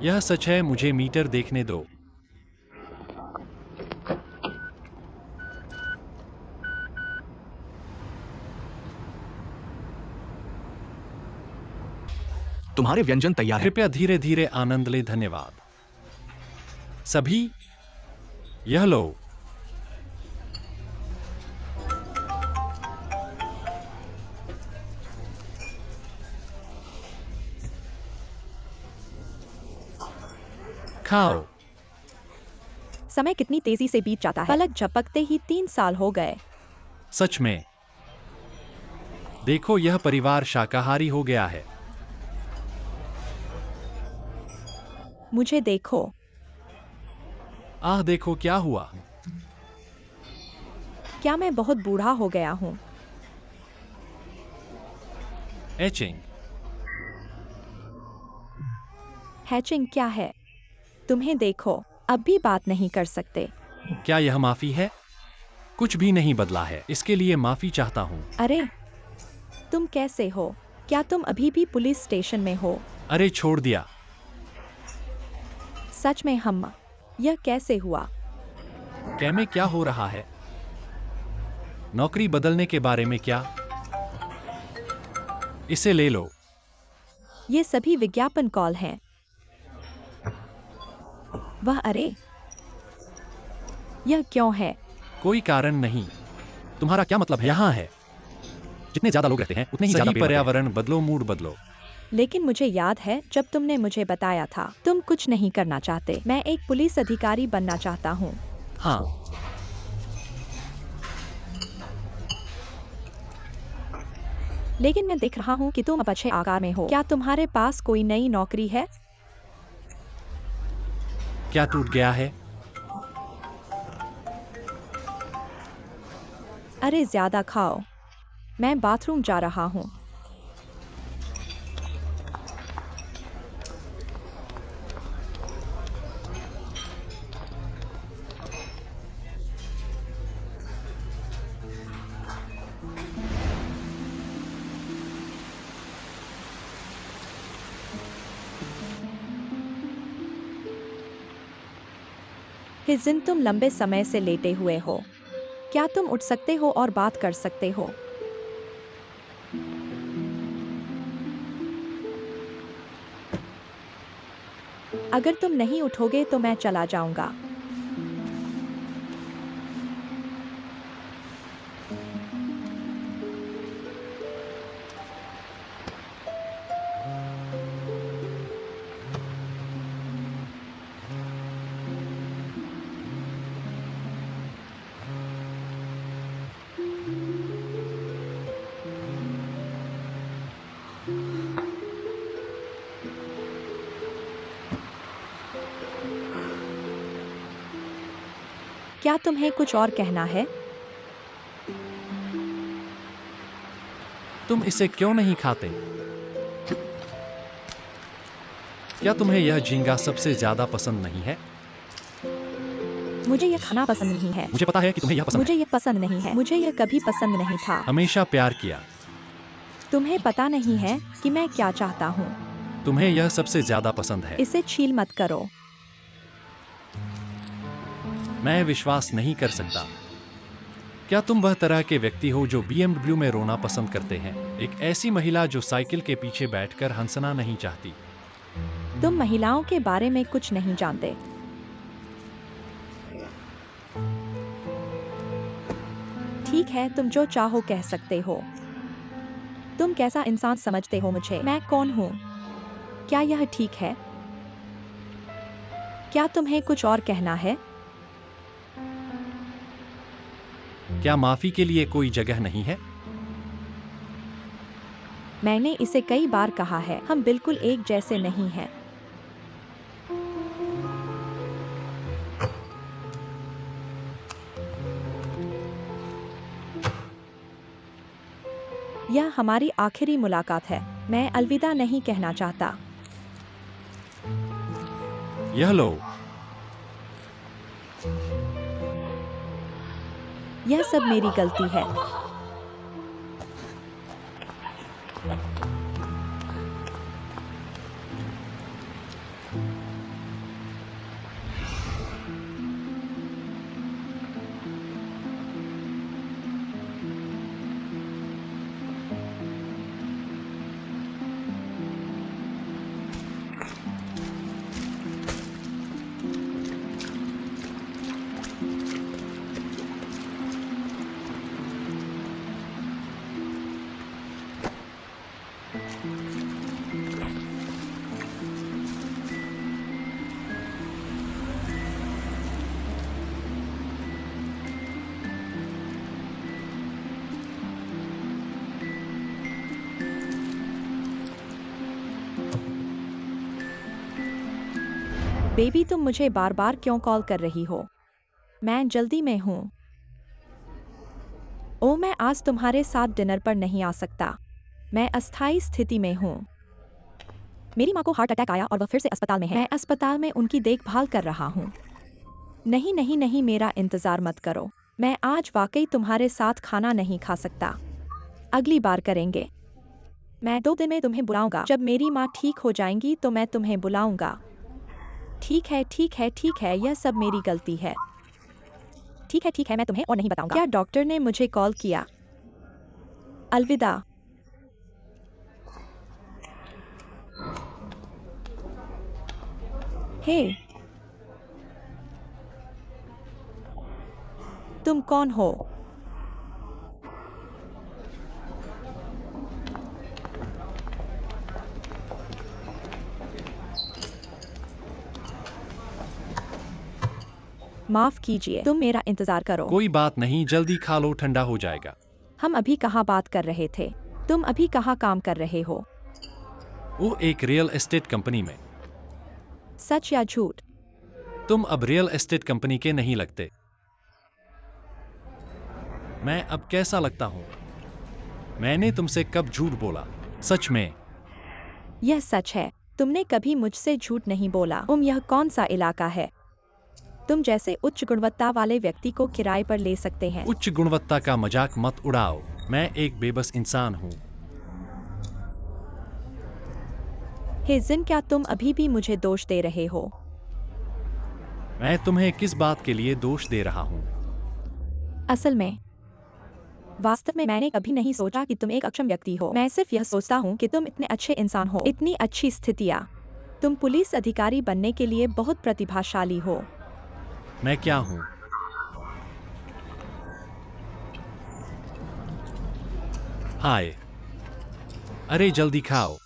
यह सच है, मुझे मीटर देखने दो। तुम्हारे व्यंजन तैयार है। कृपया धीरे धीरे आनंद ले, धन्यवाद। सभी, यह लो। खाओ। समय कितनी तेजी से बीत जाता है। पलक झपकते ही 3 साल हो गए। सच में। देखो, यह परिवार शाकाहारी हो गया है। मुझे देखो। आह, देखो क्या हुआ। क्या मैं बहुत बूढ़ा हो गया हूँ? एचिंग। हैचिंग क्या है? तुम्हें देखो, अब भी बात नहीं कर सकते। क्या यह माफी है? कुछ भी नहीं बदला है, इसके लिए माफी चाहता हूँ। अरे, तुम कैसे हो? क्या तुम अभी भी पुलिस स्टेशन में हो? अरे, छोड़ दिया। सच में हम, यह कैसे हुआ? कैमे, क्या हो रहा है? नौकरी बदलने के बारे में क्या? इसे ले लो। ये सभी विज्ञापन कॉल हैं। वह अरे, यह क्यों है? कोई कारण नहीं। तुम्हारा क्या मतलब है? यहाँ है। जितने ज्यादा लोग रहते हैं उतने ही ज्यादा पेड़ बढ़ते हैं। पर्यावरण बदलो, मूड बदलो। लेकिन मुझे याद है जब तुमने मुझे बताया था, तुम कुछ नहीं करना चाहते। मैं एक पुलिस अधिकारी बनना चाहता हूँ। हाँ। लेकिन मैं देख रहा हूँ कि तुम अब अच्छे आकार में हो। क्या तुम्हारे पास कोई नई नौकरी है? क्या टूट गया है? अरे ज्यादा खाओ। मैं बाथरूम जा रहा हूँ। हिजिन, तुम लंबे समय से लेटे हुए हो। क्या तुम उठ सकते हो और बात कर सकते हो? अगर तुम नहीं उठोगे तो मैं चला जाऊंगा। क्या तुम्हें कुछ और कहना है? तुम इसे क्यों नहीं खाते? क्या तुम्हें यह झींगा सबसे ज्यादा पसंद नहीं है? मुझे यह खाना पसंद नहीं है। मुझे पता है कि तुम्हें यह पसंद मुझे है। यह पसंद नहीं है। मुझे यह कभी पसंद नहीं था। हमेशा प्यार किया। तुम्हें पता नहीं है कि मैं क्या चाहता हूँ। तुम्हें यह सबसे ज्यादा पसंद है। इसे छील मत करो। मैं विश्वास नहीं कर सकता। क्या तुम वह तरह के व्यक्ति हो जो BMW में रोना पसंद करते हैं? एक ऐसी महिला जो साइकिल के पीछे बैठकर हंसना नहीं चाहती। तुम महिलाओं के बारे में कुछ नहीं जानते। ठीक है, तुम जो चाहो कह सकते हो। तुम कैसा इंसान समझते हो मुझे? मैं कौन हूँ? क्या यह ठीक है? क्या तुम्हें कुछ और कहना है? क्या माफी के लिए कोई जगह नहीं है? मैंने इसे कई बार कहा है, हम बिल्कुल एक जैसे नहीं हैं। यह हमारी आखिरी मुलाकात है। मैं अलविदा नहीं कहना चाहता। यह लो। यह सब मेरी गलती है। बेबी तुम मुझे बार बार क्यों कॉल कर रही हो? मैं जल्दी में हूँ। ओ मैं आज तुम्हारे साथ डिनर पर नहीं आ सकता। मैं अस्थायी स्थिति में हूँ। मेरी माँ को हार्ट अटैक आया और वह फिर से अस्पताल में है। मैं अस्पताल में उनकी देखभाल कर रहा हूँ। नहीं नहीं नहीं मेरा इंतज़ार मत करो। मैं आज वाकई तुम्हारे साथ खाना नहीं खा सकता। अगली बार करेंगे। मैं 2 दिन में तुम्हें बुलाऊंगा। जब मेरी माँ ठीक हो जाएंगी तो मैं तुम्हें बुलाऊंगा। ठीक है ठीक है ठीक है यह सब मेरी गलती है। ठीक है मैं तुम्हें और नहीं बताऊंगा। क्या डॉक्टर ने मुझे कॉल किया? अलविदा। हे तुम कौन हो? माफ कीजिए तुम मेरा इंतजार करो। कोई बात नहीं, जल्दी खा लो, ठंडा हो जाएगा। हम अभी कहाँ बात कर रहे थे? तुम अभी कहाँ काम कर रहे हो? वो एक रियल एस्टेट कंपनी में। सच या झूठ? तुम अब रियल एस्टेट कंपनी के नहीं लगते। मैं अब कैसा लगता हूँ? मैंने तुमसे कब झूठ बोला? सच में। यह सच है। तुमने कभी मुझसे झूठ नहीं बोला। यह कौन सा इलाका है? तुम जैसे उच्च गुणवत्ता वाले व्यक्ति को किराए पर ले सकते हैं। उच्च गुणवत्ता का मजाक मत उड़ाओ। मैं एक बेबस इंसान हूँ। हे जिन क्या तुम अभी भी मुझे दोष दे रहे हो? मैं तुम्हें किस बात के लिए दोष दे रहा हूँ? असल में वास्तव में मैंने कभी नहीं सोचा कि तुम एक अक्षम व्यक्ति हो। मैं सिर्फ यह सोचता हूँ कि तुम इतने अच्छे इंसान हो। इतनी अच्छी स्थितियाँ। तुम पुलिस अधिकारी बनने के लिए बहुत प्रतिभाशाली हो। मैं क्या हूँ? हाय। अरे जल्दी खाओ।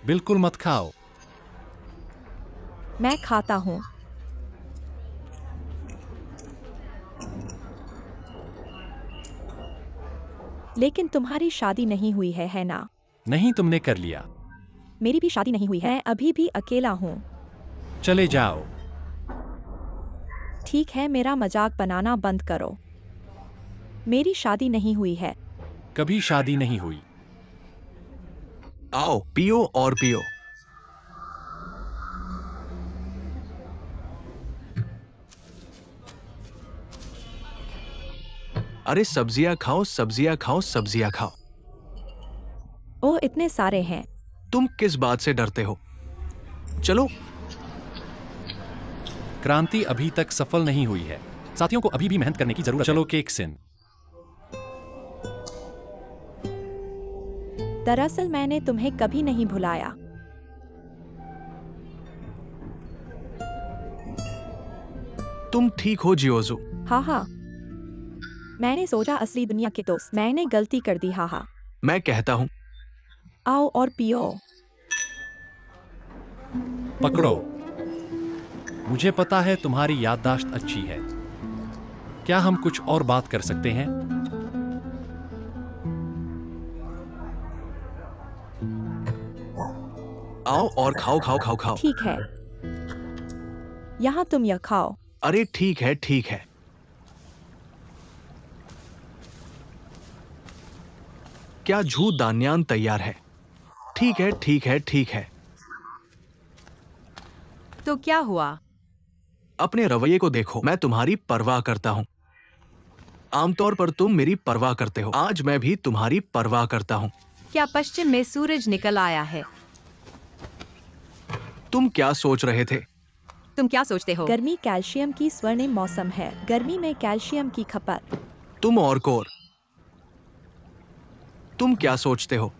बिल्कुल मत खाओ। मैं खाता हूँ। लेकिन तुम्हारी शादी नहीं हुई है ना? नहीं, तुमने कर लिया। मेरी भी शादी नहीं हुई है। मैं अभी भी अकेला हूँ। चले जाओ। ठीक है मेरा मजाक बनाना बंद करो। मेरी शादी नहीं हुई है। कभी शादी नहीं हुई। आओ पियो और पियो। अरे सब्जियां खाओ सब्जियां खाओ सब्जियां खाओ। ओह इतने सारे हैं। तुम किस बात से डरते हो? चलो। क्रांति अभी तक सफल नहीं हुई है। साथियों को अभी भी मेहनत करने की जरूरत है। चलो केक सिन। दरअसल मैंने तुम्हें कभी नहीं भुलाया। तुम ठीक हो जियोजू? हाँ मैंने सोचा असली दुनिया के दोस्त। मैंने गलती कर दी। हाँ मैं कहता हूँ आओ और पियो। पकड़ो। मुझे पता है तुम्हारी याददाश्त अच्छी है। क्या हम कुछ और बात कर सकते हैं? आओ और खाओ खाओ खाओ खाओ। ठीक है यहाँ तुम यह खाओ। अरे ठीक है ठीक है। क्या झूठ दान्यान तैयार है? ठीक है ठीक है ठीक है। तो क्या हुआ? अपने रवैये को देखो। मैं तुम्हारी परवाह करता हूँ। आमतौर पर तुम मेरी परवाह करते हो। आज मैं भी तुम्हारी परवाह करता हूँ। क्या पश्चिम में सूरज निकल आया है? तुम क्या सोच रहे थे? तुम क्या सोचते हो? गर्मी कैल्शियम की स्वर्णिम मौसम है। गर्मी में कैल्शियम की खपत। तुम और कोर, तुम क्या सोचते हो?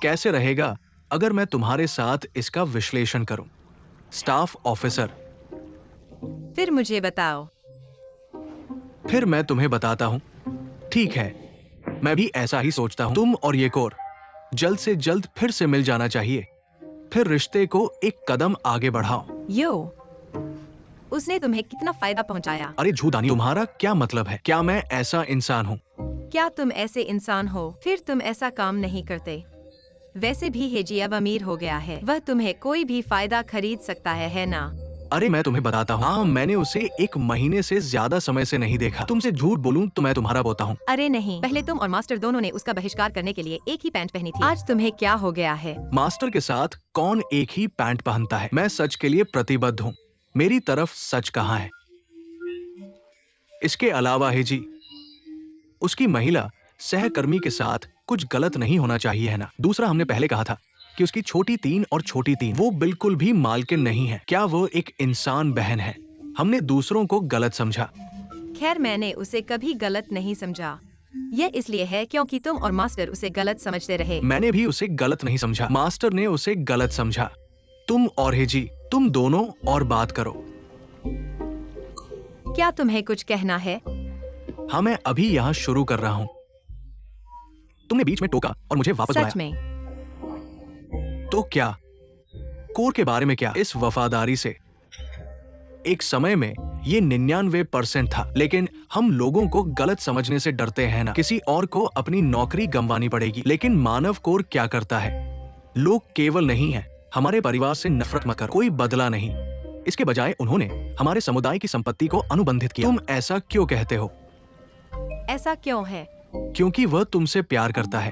कैसे रहेगा अगर मैं तुम्हारे साथ इसका विश्लेषण करूं? स्टाफ ऑफिसर, फिर मुझे बताओ। फिर मैं तुम्हें बताता हूं। ठीक है, मैं भी ऐसा ही सोचता हूं। तुम और ये कोर जल्द से जल्द फिर से मिल जाना चाहिए। फिर रिश्ते को एक कदम आगे बढ़ाओ। यो, उसने तुम्हें कितना फायदा पहुंचाया? अरे झूठानी, तुम्हारा क्या मतलब है? क्या मैं ऐसा इंसान हूं? क्या तुम ऐसे इंसान हो? फिर तुम ऐसा काम नहीं करते। वैसे भी हेजी अब अमीर हो गया है, वह तुम्हें कोई भी फायदा खरीद सकता है ना? अरे मैं तुम्हें बताता हूँ। हाँ, मैंने उसे 1 महीने से ज्यादा समय से नहीं देखा। तुमसे झूठ बोलूं तो मैं तुम्हारा पोता हूँ। अरे नहीं, पहले तुम और मास्टर दोनों ने उसका बहिष्कार करने के लिए एक ही पैंट पहनी थी। आज तुम्हें क्या हो गया है? मास्टर के साथ कौन एक ही पैंट पहनता है? मैं सच के लिए प्रतिबद्ध हूँ। मेरी तरफ सच कहाँ है? इसके अलावा हेजी, उसकी महिला सहकर्मी के साथ कुछ गलत नहीं होना चाहिए, है ना? दूसरा, हमने पहले कहा था कि उसकी छोटी 3 और छोटी 3 वो बिल्कुल भी मालकिन नहीं है। क्या वो एक इंसान बहन है? हमने दूसरों को गलत समझा। खैर, मैंने उसे कभी गलत नहीं समझा। यह इसलिए है क्योंकि तुम और मास्टर उसे गलत समझते रहे। मैंने भी उसे गलत नहीं समझा, मास्टर ने उसे गलत समझा। तुम और हेजी, तुम दोनों और बात करो। क्या तुम्हें कुछ कहना है? हाँ, मैं अभी यहाँ शुरू कर रहा हूँ। तुमने बीच में टोका और मुझे वापस सच बुलाया। में? तो क्या? कोर के बारे में क्या? इस वफादारी से एक समय में ये 99% था, लेकिन हम लोगों को गलत समझने से डरते हैं ना। किसी और को अपनी नौकरी गंवानी पड़ेगी, लेकिन मानव कोर क्या करता है? लोग केवल नहीं है, हमारे परिवार से नफरत मत कर, कोई बदला नहीं। इसके बजाय उन्होंने हमारे समुदाय की संपत्ति को अनुबंधित किया। तुम ऐसा क्यों कहते हो? ऐसा क्यों है? क्योंकि वह तुमसे प्यार करता है।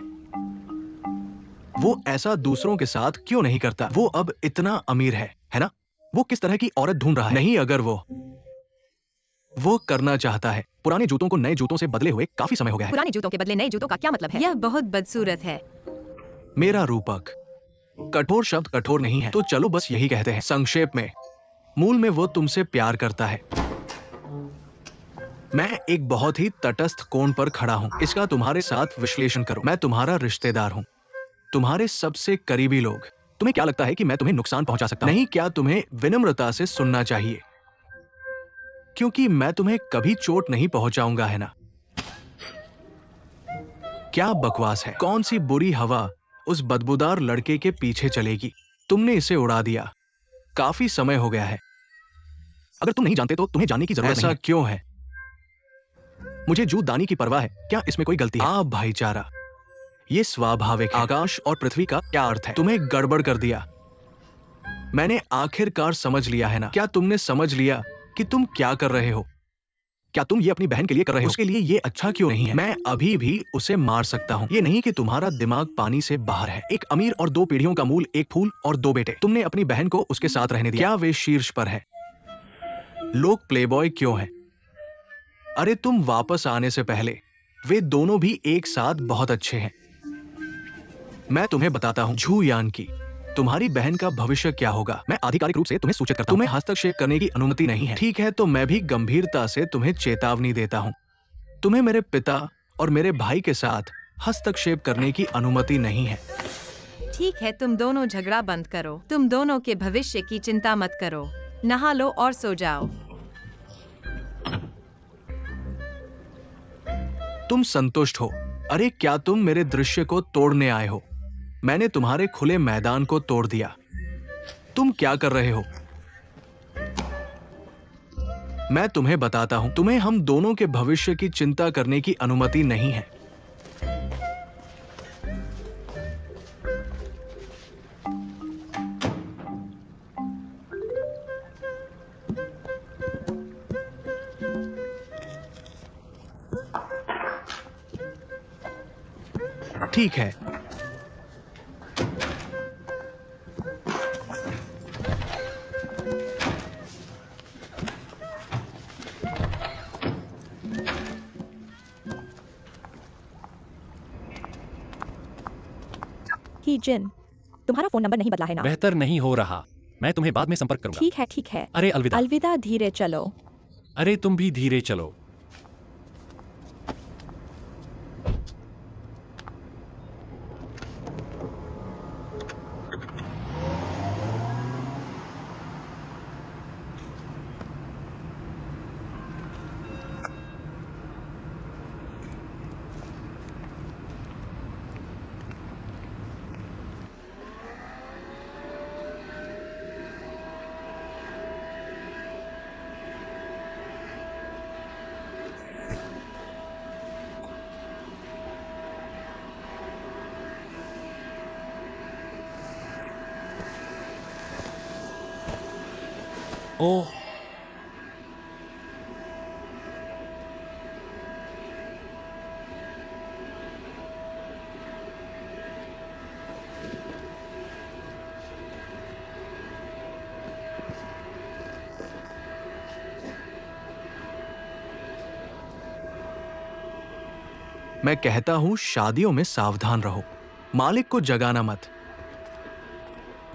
वो ऐसा दूसरों के साथ क्यों नहीं करता? वो अब इतना अमीर है ना? वो किस तरह की औरत ढूंढ रहा है? नहीं, अगर वो करना चाहता है। पुराने जूतों को नए जूतों से बदले हुए काफी समय हो गया है। पुराने जूतों के बदले नए जूतों का क्या मतलब है? यह बहुत बदसूरत है। मेरा रूपक, कठोर शब्द कठोर नहीं है, तो चलो बस यही कहते हैं। संक्षेप में, मूल में वो तुमसे प्यार करता है। मैं एक बहुत ही तटस्थ कोण पर खड़ा हूं। इसका तुम्हारे साथ विश्लेषण करो। मैं तुम्हारा रिश्तेदार हूं, तुम्हारे सबसे करीबी लोग। तुम्हें क्या लगता है कि मैं तुम्हें नुकसान पहुंचा सकता हूं? नहीं, क्या तुम्हें विनम्रता से सुनना चाहिए, क्योंकि मैं तुम्हें कभी चोट नहीं पहुंचाऊंगा, है ना? क्या बकवास है? कौन सी बुरी हवा उस बदबूदार लड़के के पीछे चलेगी? तुमने इसे उड़ा दिया। काफी समय हो गया है। अगर तुम नहीं जानते तो तुम्हें जानने की जरूरत नहीं है। ऐसा क्यों है? मुझे जूतदानी की परवाह है। क्या इसमें कोई गलती है? हाँ, भाईचारा, ये स्वाभाविक है। आकाश और पृथ्वी का क्या अर्थ है? तुम्हें गड़बड़ कर दिया। मैंने आखिरकार समझ लिया, है ना? क्या तुमने समझ लिया कि तुम क्या कर रहे हो? क्या तुम ये अपनी बहन के लिए कर रहे हो? उसके लिए ये अच्छा क्यों नहीं है? मैं अभी भी उसे मार सकता हूँ। ये नहीं कि तुम्हारा दिमाग पानी से बाहर है। एक अमीर और 2 पीढ़ियों का मूल, एक फूल और 2 बेटे। तुमने अपनी बहन को उसके साथ रहने दिया। क्या वे शीर्ष पर है? लोग प्लेबॉय क्यों है? अरे तुम वापस आने से पहले वे दोनों भी एक साथ बहुत अच्छे हैं। मैं तुम्हें बताता हूँ, झू यान की तुम्हारी बहन का भविष्य क्या होगा। मैं आधिकारिक रूप से तुम्हें सूचित करता हूं। तुम्हें हस्तक्षेप करने की अनुमति नहीं है। ठीक है, तो मैं भी गंभीरता से तुम्हें चेतावनी देता हूं। तुम्हें मेरे पिता और मेरे भाई के साथ हस्तक्षेप करने की अनुमति नहीं है। ठीक है, तुम दोनों झगड़ा बंद करो। तुम दोनों के भविष्य की चिंता मत करो। नहा लो और सो जाओ। तुम संतुष्ट हो? अरे क्या तुम मेरे दृश्य को तोड़ने आए हो? मैंने तुम्हारे खुले मैदान को तोड़ दिया। तुम क्या कर रहे हो? मैं तुम्हें बताता हूं, तुम्हें हम दोनों के भविष्य की चिंता करने की अनुमति नहीं है। ठीक है, ही जिन, तुम्हारा फोन नंबर नहीं बदला है ना? बेहतर नहीं हो रहा। मैं तुम्हें बाद में संपर्क करूंगा। ठीक है ठीक है। अरे अलविदा। अलविदा, धीरे चलो। अरे तुम भी धीरे चलो। ओह, मैं कहता हूं शादियों में सावधान रहो, मालिक को जगाना मत।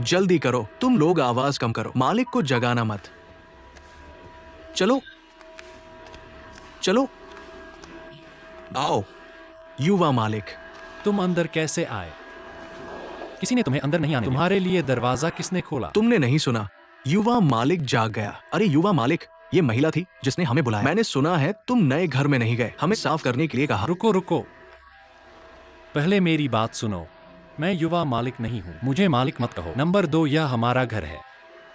जल्दी करो, तुम लोग आवाज कम करो, मालिक को जगाना मत। चलो चलो, आओ। युवा मालिक। तुम अंदर कैसे आए? किसी ने तुम्हें अंदर नहीं आने दिया। तुम्हारे लिए दरवाजा किसने खोला? तुमने नहीं सुना, युवा मालिक जाग गया। अरे युवा मालिक, ये महिला थी जिसने हमें बुलाया। मैंने सुना है तुम नए घर में नहीं गए, हमें साफ करने के लिए कहा। रुको रुको, पहले मेरी बात सुनो। मैं युवा मालिक नहीं हूँ, मुझे मालिक मत कहो। नंबर 2, यह हमारा घर है।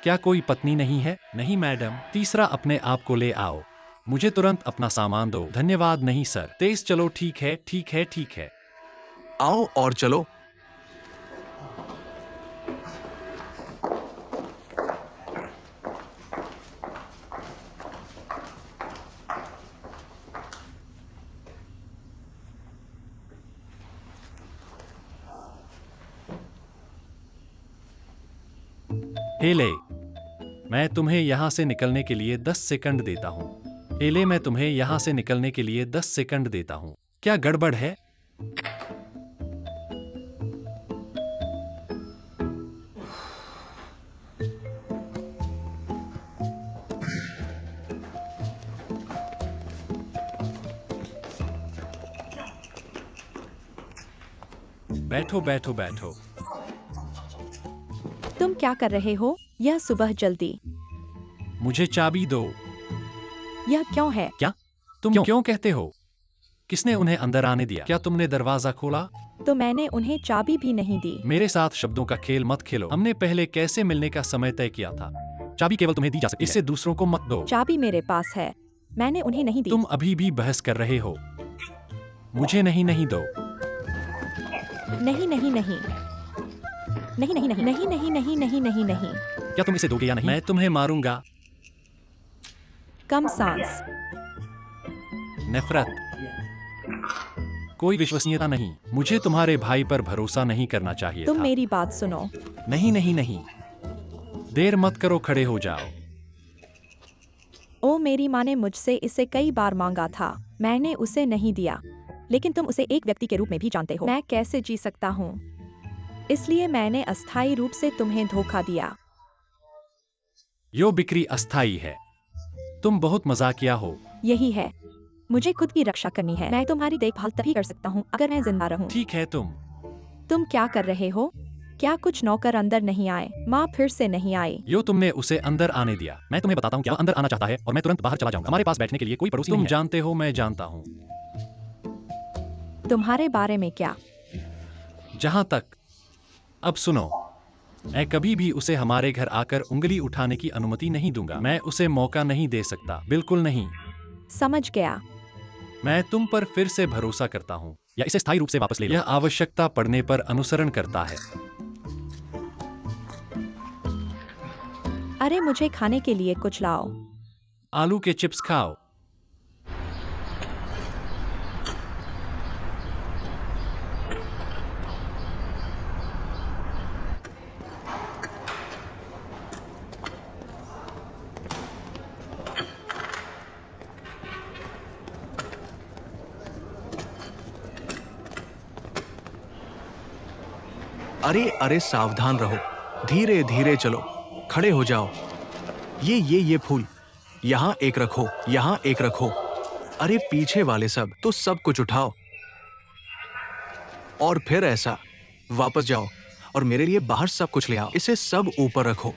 क्या कोई पत्नी नहीं है? नहीं मैडम। तीसरा, अपने आप को ले आओ। मुझे तुरंत अपना सामान दो। धन्यवाद नहीं सर। तेज चलो। ठीक है ठीक है ठीक है। आओ और चलो। हेले, मैं तुम्हें यहां से निकलने के लिए 10 सेकंड देता हूं। हेले, मैं तुम्हें यहां से निकलने के लिए 10 सेकंड देता हूं। क्या गड़बड़ है? बैठो बैठो बैठो। तुम क्या कर रहे हो? यह सुबह जल्दी। मुझे चाबी दो। यह क्यों है? क्या? तुम क्यों कहते हो? किसने उन्हें अंदर आने दिया? क्या तुमने दरवाजा खोला? तो मैंने उन्हें चाबी भी नहीं दी। मेरे साथ शब्दों का खेल मत खेलो। हमने पहले कैसे मिलने का समय तय किया था। चाबी केवल तुम्हें दी जा सकती है, इससे दूसरों को मत दो। चाबी मेरे पास है, मैंने उन्हें नहीं दी। तुम अभी भी बहस कर रहे हो। मुझे नहीं नहीं दो। नहीं नहीं नहीं नहीं नहीं नहीं नहीं नहीं नहीं नहीं नहीं नहीं। क्या तुम इसे दोगे या नहीं? मैं तुम्हें मारूंगा। कम सांस। नफरत, कोई विश्वसनीयता नहीं। मुझे तुम्हारे भाई पर भरोसा नहीं करना चाहिए तुम था। मेरी बात सुनो। नहीं नहीं नहीं, देर मत करो, खड़े हो जाओ। ओ, मेरी माँ ने मुझसे इसे कई बार मांगा था, मैंने उसे नहीं दिया। लेकिन तुम उसे एक व्यक्ति के रूप में भी जानते हो। मैं कैसे जी सकता हूँ? इसलिए मैंने अस्थायी रूप से तुम्हें धोखा दिया। यो बिक्री अस्थाई है। तुम बहुत मजाकिया हो। यही है, मुझे खुद की रक्षा करनी है। मैं तुम्हारी देखभाल तभी कर सकता हूँ अगर मैं जिंदा रहूं। ठीक है। तुम क्या कर रहे हो? क्या कुछ नौकर अंदर नहीं आए? माँ फिर से नहीं आई। यो तुमने उसे अंदर आने दिया। मैं तुम्हें बताता हूँ क्या अंदर आना चाहता है और मैं तुरंत बाहर चला जाऊंगा। हमारे पास बैठने के लिए कोई पड़ोसी नहीं है। तुम जानते हो, मैं जानता हूँ। तुम्हारे बारे में क्या? जहां तक, अब सुनो, मैं कभी भी उसे हमारे घर आकर उंगली उठाने की अनुमति नहीं दूंगा। मैं उसे मौका नहीं दे सकता, बिल्कुल नहीं। समझ गया। मैं तुम पर फिर से भरोसा करता हूँ, या इसे स्थायी रूप से वापस ले लो। यह आवश्यकता पड़ने पर अनुसरण करता है। अरे मुझे खाने के लिए कुछ लाओ। आलू के चिप्स खाओ। अरे अरे सावधान रहो, धीरे धीरे चलो, खड़े हो जाओ। ये फूल यहाँ एक रखो, यहाँ एक रखो। अरे पीछे वाले सब, तो सब कुछ उठाओ और फिर ऐसा वापस जाओ और मेरे लिए बाहर सब कुछ ले आओ। इसे सब ऊपर रखो।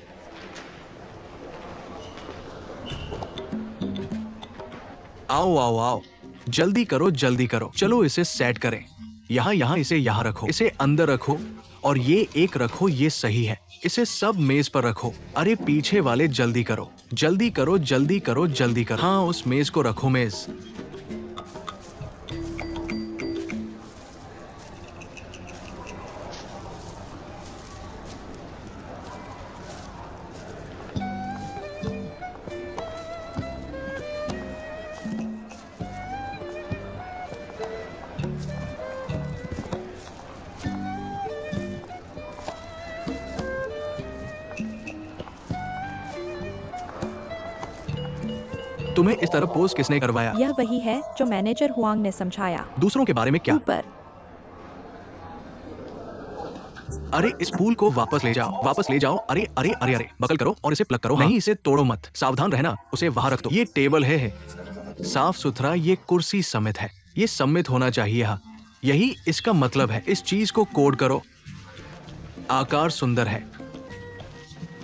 आओ आओ आओ, जल्दी करो जल्दी करो। चलो इसे सेट करें। यहाँ इसे यहाँ रखो, इसे अंदर रखो और ये एक रखो, ये सही है। इसे सब मेज पर रखो। अरे पीछे वाले जल्दी करो, जल्दी करो जल्दी करो जल्दी करो। हाँ, उस मेज को रखो, मेज। तुम्हें इस तरह पोज किसने करवाया? यह वही है जो मैनेजर हुआंग ने समझाया। दूसरों के बारे में क्या? ऊपर। अरे इस फूल को वापस ले जाओ, वापस ले जाओ। अरे अरे अरे अरे, बकल करो और इसे प्लग करो। नहीं, इसे तोड़ो मत, सावधान रहना। उसे वहां रख दो। ये टेबल है साफ सुथरा, ये कुर्सी समित है, ये सम्मित होना चाहिए। हाँ, यही इसका मतलब है। इस चीज को कोड करो। आकार सुंदर है।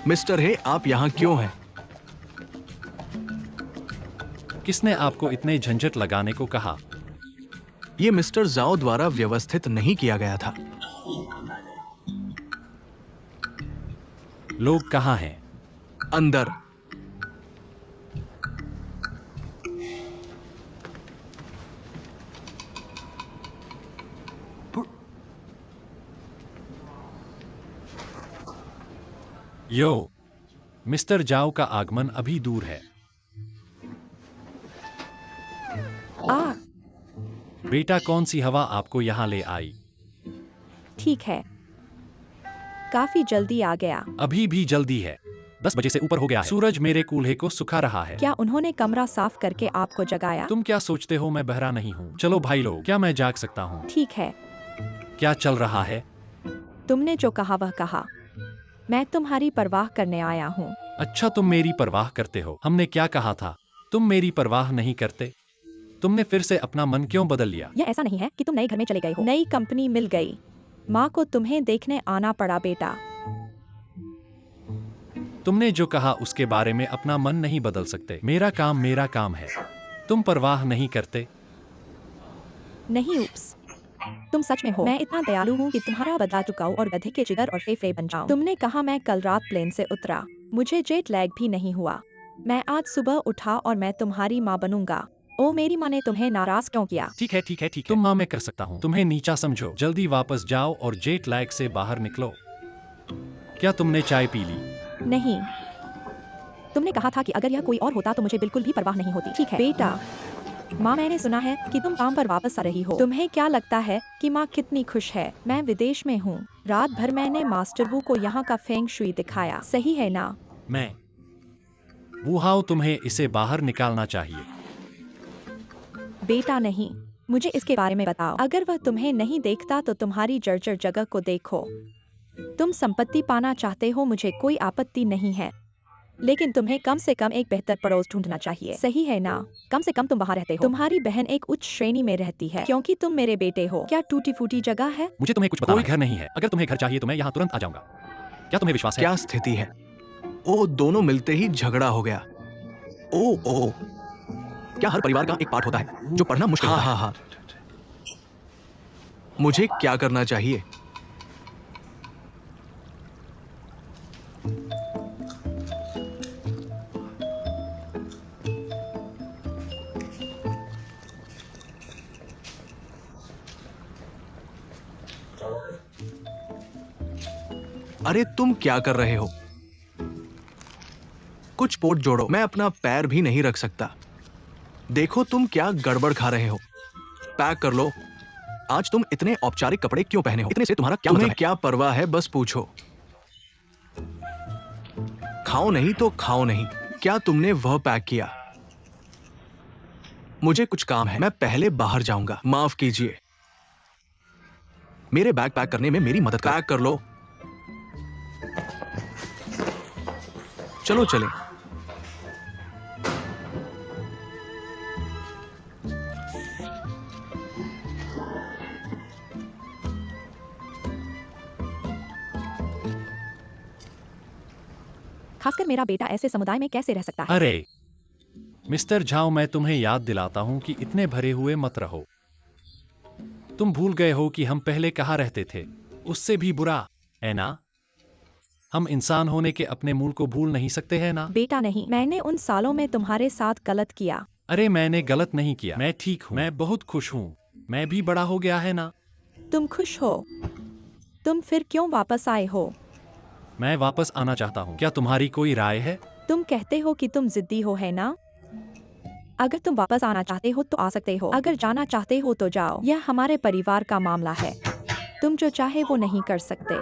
मिस्टर हे, आप यहाँ क्यों हैं? किसने आपको इतने झंझट लगाने को कहा? ये मिस्टर जाओ द्वारा व्यवस्थित नहीं किया गया था। लोग कहाँ हैं? अंदर। यो, मिस्टर जाओ का आगमन अभी दूर है। आ, बेटा, कौन सी हवा आपको यहाँ ले आई? ठीक है, काफी जल्दी आ गया। अभी भी जल्दी है, 10 बजे से ऊपर हो गया है। सूरज मेरे कूल्हे को सुखा रहा है। क्या उन्होंने कमरा साफ करके आपको जगाया? तुम क्या सोचते हो मैं बहरा नहीं हूँ? चलो भाई लोग, क्या मैं जाग सकता हूँ? ठीक है, क्या चल रहा है? तुमने जो कहा वह कहा। मैं तुम्हारी परवाह करने आया हूँ। अच्छा, तुम मेरी परवाह करते हो। हमने क्या कहा था? तुम मेरी परवाह नहीं करते। तुमने फिर से अपना मन क्यों बदल लिया? यह ऐसा नहीं है कि तुम नए घर में चले गए हो। नई कंपनी मिल गई। माँ को तुम्हें देखने आना पड़ा बेटा। तुमने जो कहा उसके बारे में अपना मन नहीं बदल सकते। मेरा काम है। तुम परवाह नहीं करते। नहीं, उप्स, तुम सच में हो। मैं इतना दयालु हूँ कि तुम्हारा बदला चुकाऊं और गधे के जिगर और फेफड़े बन जाऊं। तुमने कहा मैं कल रात प्लेन से उतरा, मुझे जेट लैग भी नहीं हुआ। मैं आज सुबह उठा और मैं तुम्हारी माँ बनूंगा। ओ, मेरी माँ ने तुम्हें नाराज क्यों किया? ठीक है। तुम माँ मैं कर सकता हूँ। तुम्हें नीचा समझो। जल्दी वापस जाओ और जेट लैग से बाहर निकलो। क्या तुमने चाय पी ली? नहीं, तुमने कहा था कि अगर यह कोई और होता तो मुझे बिल्कुल भी परवाह नहीं होती। ठीक है बेटा। माँ, मैंने सुना है कि तुम काम पर वापस आ रही हो। तुम्हें क्या लगता है कि माँ कितनी खुश है? मैं विदेश में हूँ। रात भर मैंने मास्टर वू को यहाँ का फेंग शुई दिखाया। सही है ना? मैं वुहाओ, तुम्हें इसे बाहर निकालना चाहिए। बेटा नहीं, मुझे इसके बारे में बताओ। अगर वह तुम्हें नहीं देखता तो तुम्हारी जर्जर जगह को देखो। तुम संपत्ति पाना चाहते हो, मुझे कोई आपत्ति नहीं है, लेकिन तुम्हें कम से कम एक बेहतर पड़ोस ढूंढना चाहिए। सही है ना? कम से कम तुम वहाँ रहते हो। तुम्हारी बहन एक उच्च श्रेणी में रहती है क्योंकि तुम मेरे बेटे हो। क्या टूटी फूटी जगह है? मुझे तुम्हें कुछ बताना है। कोई घर नहीं है। अगर तुम्हें घर चाहिए तो मैं यहाँ तुरंत आ जाऊंगा। क्या तुम्हें विश्वास है? क्या स्थिति है? ओ, दोनों मिलते ही झगड़ा हो गया। ओ, क्या हर परिवार का एक पाठ होता है जो पढ़ना मुश्किल होता है? हाँ। मुझे क्या करना चाहिए? अरे तुम क्या कर रहे हो? कुछ पोट जोड़ो। मैं अपना पैर भी नहीं रख सकता। देखो तुम क्या गड़बड़ खा रहे हो। पैक कर लो। आज तुम इतने औपचारिक कपड़े क्यों पहने हो? इतने से तुम्हारा क्या मतलब है? तुम्हें क्या परवाह है? बस पूछो। खाओ नहीं तो खाओ नहीं। क्या तुमने वह पैक किया? मुझे कुछ काम है, मैं पहले बाहर जाऊंगा। माफ कीजिए। मेरे बैग पैक करने में मेरी मदद करो। पैक कर लो। चलो चले। खासकर मेरा बेटा ऐसे समुदाय में कैसे रह सकता है? अरे मिस्टर झाओ, मैं तुम्हें याद दिलाता हूं कि इतने भरे हुए मत रहो। तुम भूल गए हो कि हम पहले कहाँ रहते थे, उससे भी बुरा है ना? हम इंसान होने के अपने मूल को भूल नहीं सकते हैं ना? बेटा नहीं, मैंने उन सालों में तुम्हारे साथ गलत किया। अरे मैंने गलत नहीं किया, मैं ठीक हूँ, मैं बहुत खुश हूँ। मैं भी बड़ा हो गया है ना? तुम खुश हो? तुम फिर क्यों वापस आए हो? मैं वापस आना चाहता हूँ। क्या तुम्हारी कोई राय है? तुम कहते हो कि तुम जिद्दी हो, है ना? अगर तुम वापस आना चाहते हो तो आ सकते हो, अगर जाना चाहते हो तो जाओ। यह हमारे परिवार का मामला है, तुम जो चाहे वो नहीं कर सकते।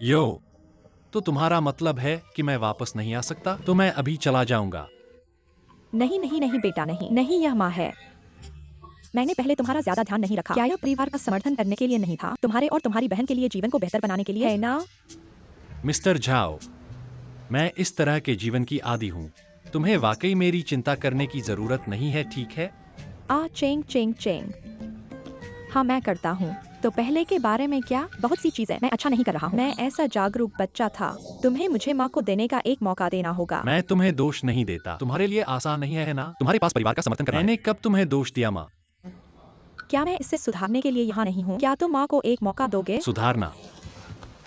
यो, तो तुम्हारा मतलब है कि मैं वापस नहीं आ सकता? तो मैं अभी चला जाऊंगा। नहीं नहीं नहीं बेटा, नहीं नहीं, यह माँ है। मैंने पहले तुम्हारा ज्यादा ध्यान नहीं रखा। क्या यह परिवार का समर्थन करने के लिए नहीं था? तुम्हारे और तुम्हारी बहन के लिए, जीवन को बेहतर बनाने के लिए, है ना? मिस्टर झाओ, मैं इस तरह के जीवन की आदी हूँ। तुम्हें वाकई मेरी चिंता करने की जरूरत नहीं है, ठीक है? चेंग चेंग चेंग। हाँ मैं करता हूँ। तो पहले के बारे में क्या? बहुत सी चीजें मैं अच्छा नहीं कर रहा हूँ। मैं ऐसा जागरूक बच्चा था। तुम्हें मुझे माँ को देने का एक मौका देना होगा। मैं तुम्हें दोष नहीं देता, तुम्हारे लिए आसान नहीं है ना? तुम्हारे पास परिवार का समर्थन करना है। मैंने कब तुम्हें दोष दिया माँ? क्या मैं इसे सुधारने के लिए यहाँ नहीं हूँ? क्या तुम माँ को एक मौका दोगे? सुधारना?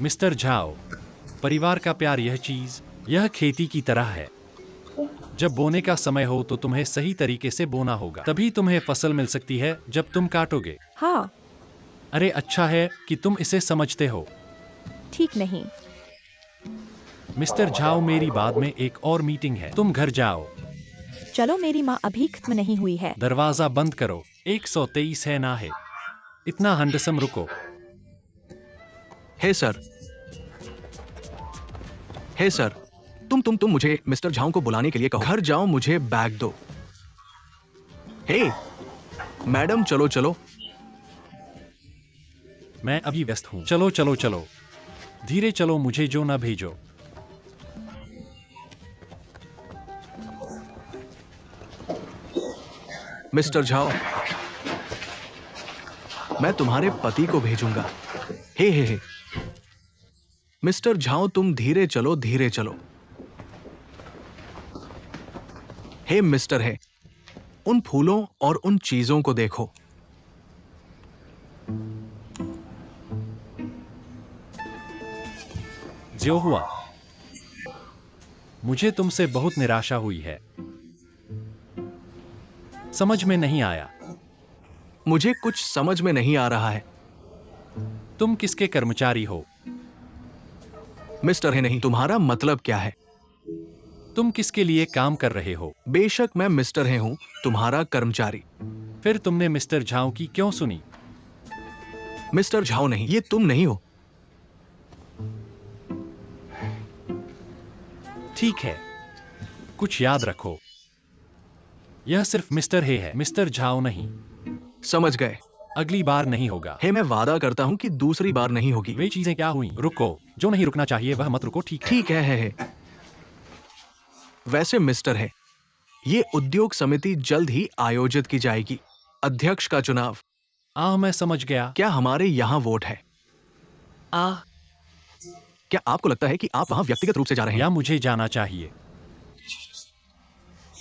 मिस्टर झाओ, परिवार का प्यार यह खेती की तरह है। जब बोने का समय हो तो तुम्हें सही तरीके से बोना होगा, तभी तुम्हें फसल मिल सकती है जब तुम काटोगे। हाँ। अरे अच्छा है कि तुम इसे समझते हो। ठीक नहीं। मिस्टर झाओ, मेरी बाद में एक और मीटिंग है, तुम घर जाओ। चलो, मेरी माँ अभी खत्म नहीं हुई है। दरवाजा बंद करो। 123 है ना? है इतना हंडसम। रुको। हे सर, हे सर, तुम मुझे मिस्टर झाओ को बुलाने के लिए कहो। घर जाओ, मुझे बैग दो। हे मैडम, चलो चलो। मैं अभी व्यस्त हूँ। चलो चलो चलो, धीरे चलो, मुझे जो न भेजो। मिस्टर झाओ, मैं तुम्हारे पति को भेजूंगा। हे मिस्टर झाओ, तुम धीरे चलो, धीरे चलो। हे मिस्टर, है उन फूलों और उन चीजों को देखो। जो हुआ, मुझे तुमसे बहुत निराशा हुई है। समझ में नहीं आया। मुझे कुछ समझ में नहीं आ रहा है। तुम किसके कर्मचारी हो? मिस्टर है नहीं, तुम्हारा मतलब क्या है? तुम किसके लिए काम कर रहे हो? बेशक मैं मिस्टर है हूं, तुम्हारा कर्मचारी। फिर तुमने मिस्टर झाओ की क्यों सुनी? मिस्टर झाओ नहीं, ये तुम नहीं हो। ठीक है, कुछ याद रखो, यह सिर्फ मिस्टर है, मिस्टर झाओ नहीं। समझ गए। अगली बार नहीं होगा। हे, मैं वादा करता हूं कि दूसरी बार नहीं होगी। वे चीजें क्या हुई? रुको, जो नहीं रुकना चाहिए वह मत रुको, ठीक है? ठीक है। वैसे मिस्टर है, ये उद्योग समिति जल्द ही आयोजित की जाएगी। अध्यक्ष का चुनाव। मैं समझ गया। क्या हमारे यहाँ वोट है? क्या आपको लगता है कि आप वहां व्यक्तिगत रूप से जा रहे हैं? या मुझे जाना चाहिए?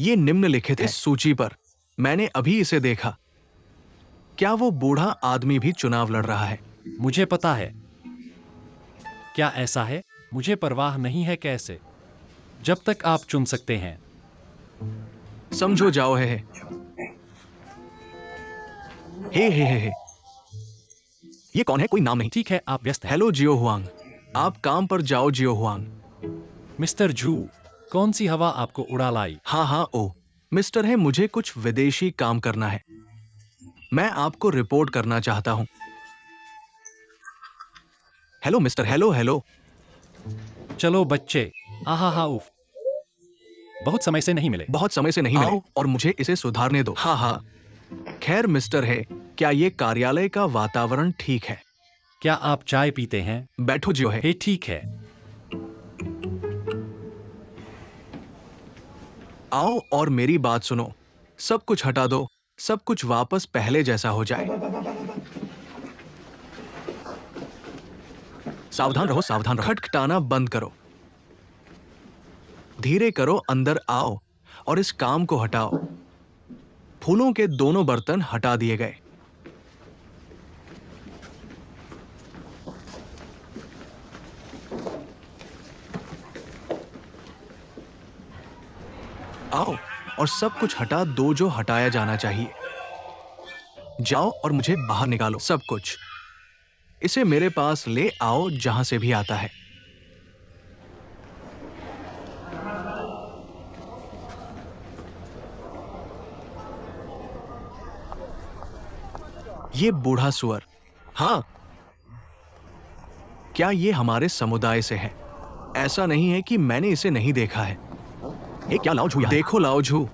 ये निम्नलिखित है इस सूची पर। मैंने अभी इसे देखा। क्या वो बूढ़ा आदमी भी चुनाव लड़ रहा है? मुझे पता है। क्या ऐसा है? मुझे परवाह नहीं है कैसे, जब तक आप चुन सकते हैं। समझो जाओ है। हे। ये कौन है? कोई नाम नहीं। ठीक है, आप व्यस्त हैं। हेलो जियो हुआंग, आप काम पर जाओ जियो हुआंग। मिस्टर झू, कौन सी हवा आपको उड़ा लाई? हाँ, ओ मिस्टर है, मुझे कुछ विदेशी काम करना है। मैं आपको रिपोर्ट करना चाहता हूं। Hello mister, hello. चलो बच्चे। उफ, बहुत समय से नहीं मिले। बहुत समय से नहीं मिले और मुझे इसे सुधारने दो। हाँ। खैर मिस्टर है, क्या ये कार्यालय का वातावरण ठीक है? क्या आप चाय पीते हैं? बैठो जियो है। हे ठीक है। आओ और मेरी बात सुनो। सब कुछ हटा दो, सब कुछ वापस पहले जैसा हो जाए। सावधान रहो, सावधान रहो। खटखटाना बंद करो, धीरे करो, अंदर आओ और इस काम को हटाओ। फूलों के दोनों बर्तन हटा दिए गए। आओ और सब कुछ हटा दो जो हटाया जाना चाहिए। जाओ और मुझे बाहर निकालो, सब कुछ। इसे मेरे पास ले आओ जहां से भी आता है। ये बूढ़ा सुअर। हाँ, क्या ये हमारे समुदाय से है? ऐसा नहीं है कि मैंने इसे नहीं देखा है। ये क्या लाओ झू यहाँ? देखो लाओ झू।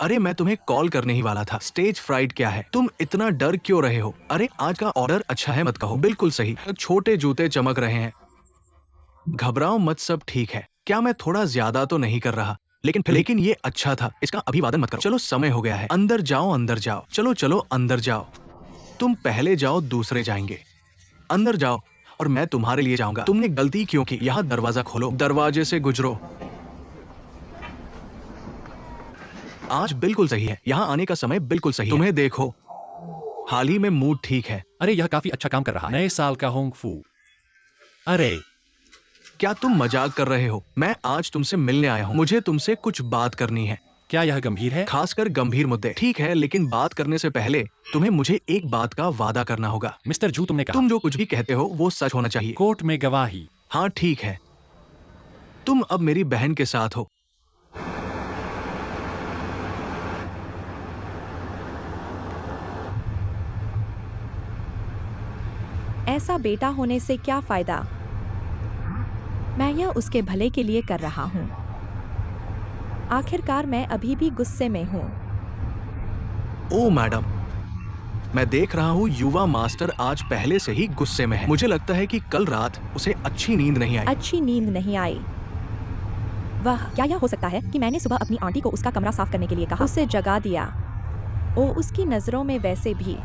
अरे मैं तुम्हें कॉल करने ही वाला था। स्टेज फ्राइट क्या है? तुम इतना डर क्यों रहे हो? अरे आज का ऑर्डर अच्छा है मत कहो। बिल्कुल सही, छोटे जूते चमक रहे हैं। घबराओ मत, सब ठीक है। क्या मैं थोड़ा ज्यादा तो नहीं कर रहा? लेकिन ये अच्छा था। इसका अभिवादन मत करो। चलो समय हो गया है। अंदर जाओ, अंदर जाओ। चलो चलो अंदर जाओ। तुम पहले जाओ, दूसरे जाएंगे। अंदर जाओ और मैं तुम्हारे लिए जाऊंगा। तुमने गलती क्यों की? यहाँ दरवाजा खोलो, दरवाजे से गुजरो। आज बिल्कुल सही है। यहाँ आने का समय बिल्कुल सही है। तुम्हें देखो, हाल ही में मूड ठीक है। अरे यह काफी अच्छा काम कर रहा है। नए साल का होंग फू। अरे क्या तुम मजाक कर रहे हो? मैं आज तुमसे मिलने आया हूँ। मुझे तुमसे कुछ बात करनी है। क्या यह गंभीर है? खासकर गंभीर मुद्दे। ठीक है, लेकिन बात करने से पहले तुम्हें मुझे एक बात का वादा करना होगा। मिस्टर जू, तुमने कहा तुम जो कुछ भी कहते हो वो सच होना चाहिए। कोर्ट में गवाही। हाँ ठीक है, तुम अब मेरी बहन के साथ हो। ऐसा बेटा होने से क्या फायदा? मैं यह उसके भले के लिए कर रहा हूँ। आखिरकार मैं अभी भी गुस्से में हूँ। ओ मैडम, मैं देख रहा हूँ युवा मास्टर आज पहले से ही गुस्से में है। मुझे लगता है कि कल रात उसे अच्छी नींद नहीं आई। अच्छी नींद नहीं आई? वाह, क्या यह हो सकता है कि मैंने सुबह अपनी आंटी को उसका कमरा साफ करने के लिए कहा, उसे जगा दिया। ओ, उसकी नजरों में वैसे भी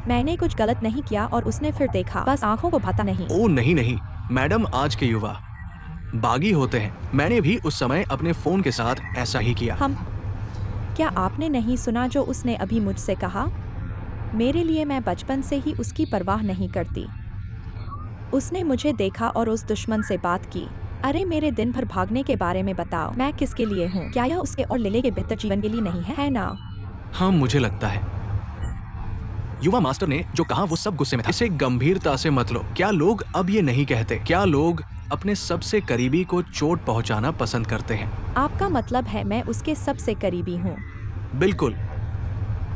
मैंने कुछ गलत नहीं किया और उसने फिर देखा, बस आंखों को भाता नहीं। ओ नहीं नहीं मैडम, आज के युवा बागी होते हैं। मैंने भी उस समय अपने फोन के साथ ऐसा ही किया। क्या आपने नहीं सुना जो उसने अभी मुझसे कहा? मेरे लिए मैं बचपन से ही उसकी परवाह नहीं करती। उसने मुझे देखा और उस दुश्मन से बात की। अरे मेरे दिन भर भागने के बारे में बताओ, मैं किसके लिए हूँ? क्या यह उसके और लिले के बेहतर जीवन के लिए नहीं है, है ना? हाँ मुझे लगता है। युवा मास्टर ने जो कहा वो सब गुस्से में था। इसे गंभीरता से मत लो। क्या लोग अब ये नहीं कहते? क्या लोग अपने सबसे करीबी को चोट पहुंचाना पसंद करते हैं? आपका मतलब है मैं उसके सबसे करीबी हूँ? बिल्कुल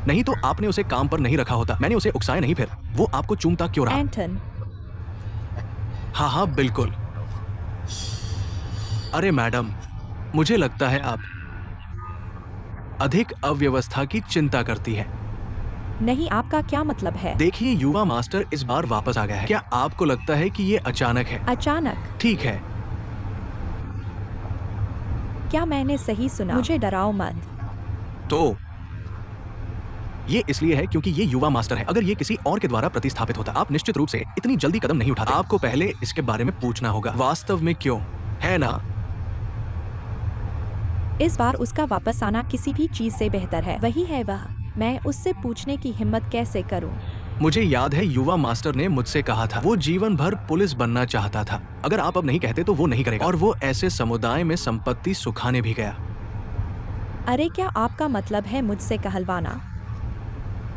नहीं, तो आपने उसे काम पर नहीं रखा होता। मैंने उसे उकसाया नहीं, फिर वो आपको चूमता क्यों रहा? एंटन। हाँ हाँ बिल्कुल। अरे मैडम, मुझे लगता है आप अधिक अव्यवस्था की चिंता करती है। नहीं, आपका क्या मतलब है? देखिए, युवा मास्टर इस बार वापस आ गया है। क्या आपको लगता है कि ये अचानक है? अचानक? ठीक है। क्या मैंने सही सुना? मुझे डराओ मत। तो ये इसलिए है क्योंकि ये युवा मास्टर है। अगर ये किसी और के द्वारा प्रतिस्थापित होता, आप निश्चित रूप से इतनी जल्दी कदम नहीं उठाते। आपको पहले इसके बारे में पूछना होगा, वास्तव में क्यों, है ना? इस बार उसका वापस आना किसी भी चीज से बेहतर है। वही है वह। मैं उससे पूछने की हिम्मत कैसे करूं? मुझे याद है युवा मास्टर ने मुझसे कहा था वो जीवन भर पुलिस बनना चाहता था। अगर आप अब नहीं कहते तो वो नहीं करेगा। और वो ऐसे समुदाय में संपत्ति सुखाने भी गया। अरे क्या आपका मतलब है मुझसे कहलवाना?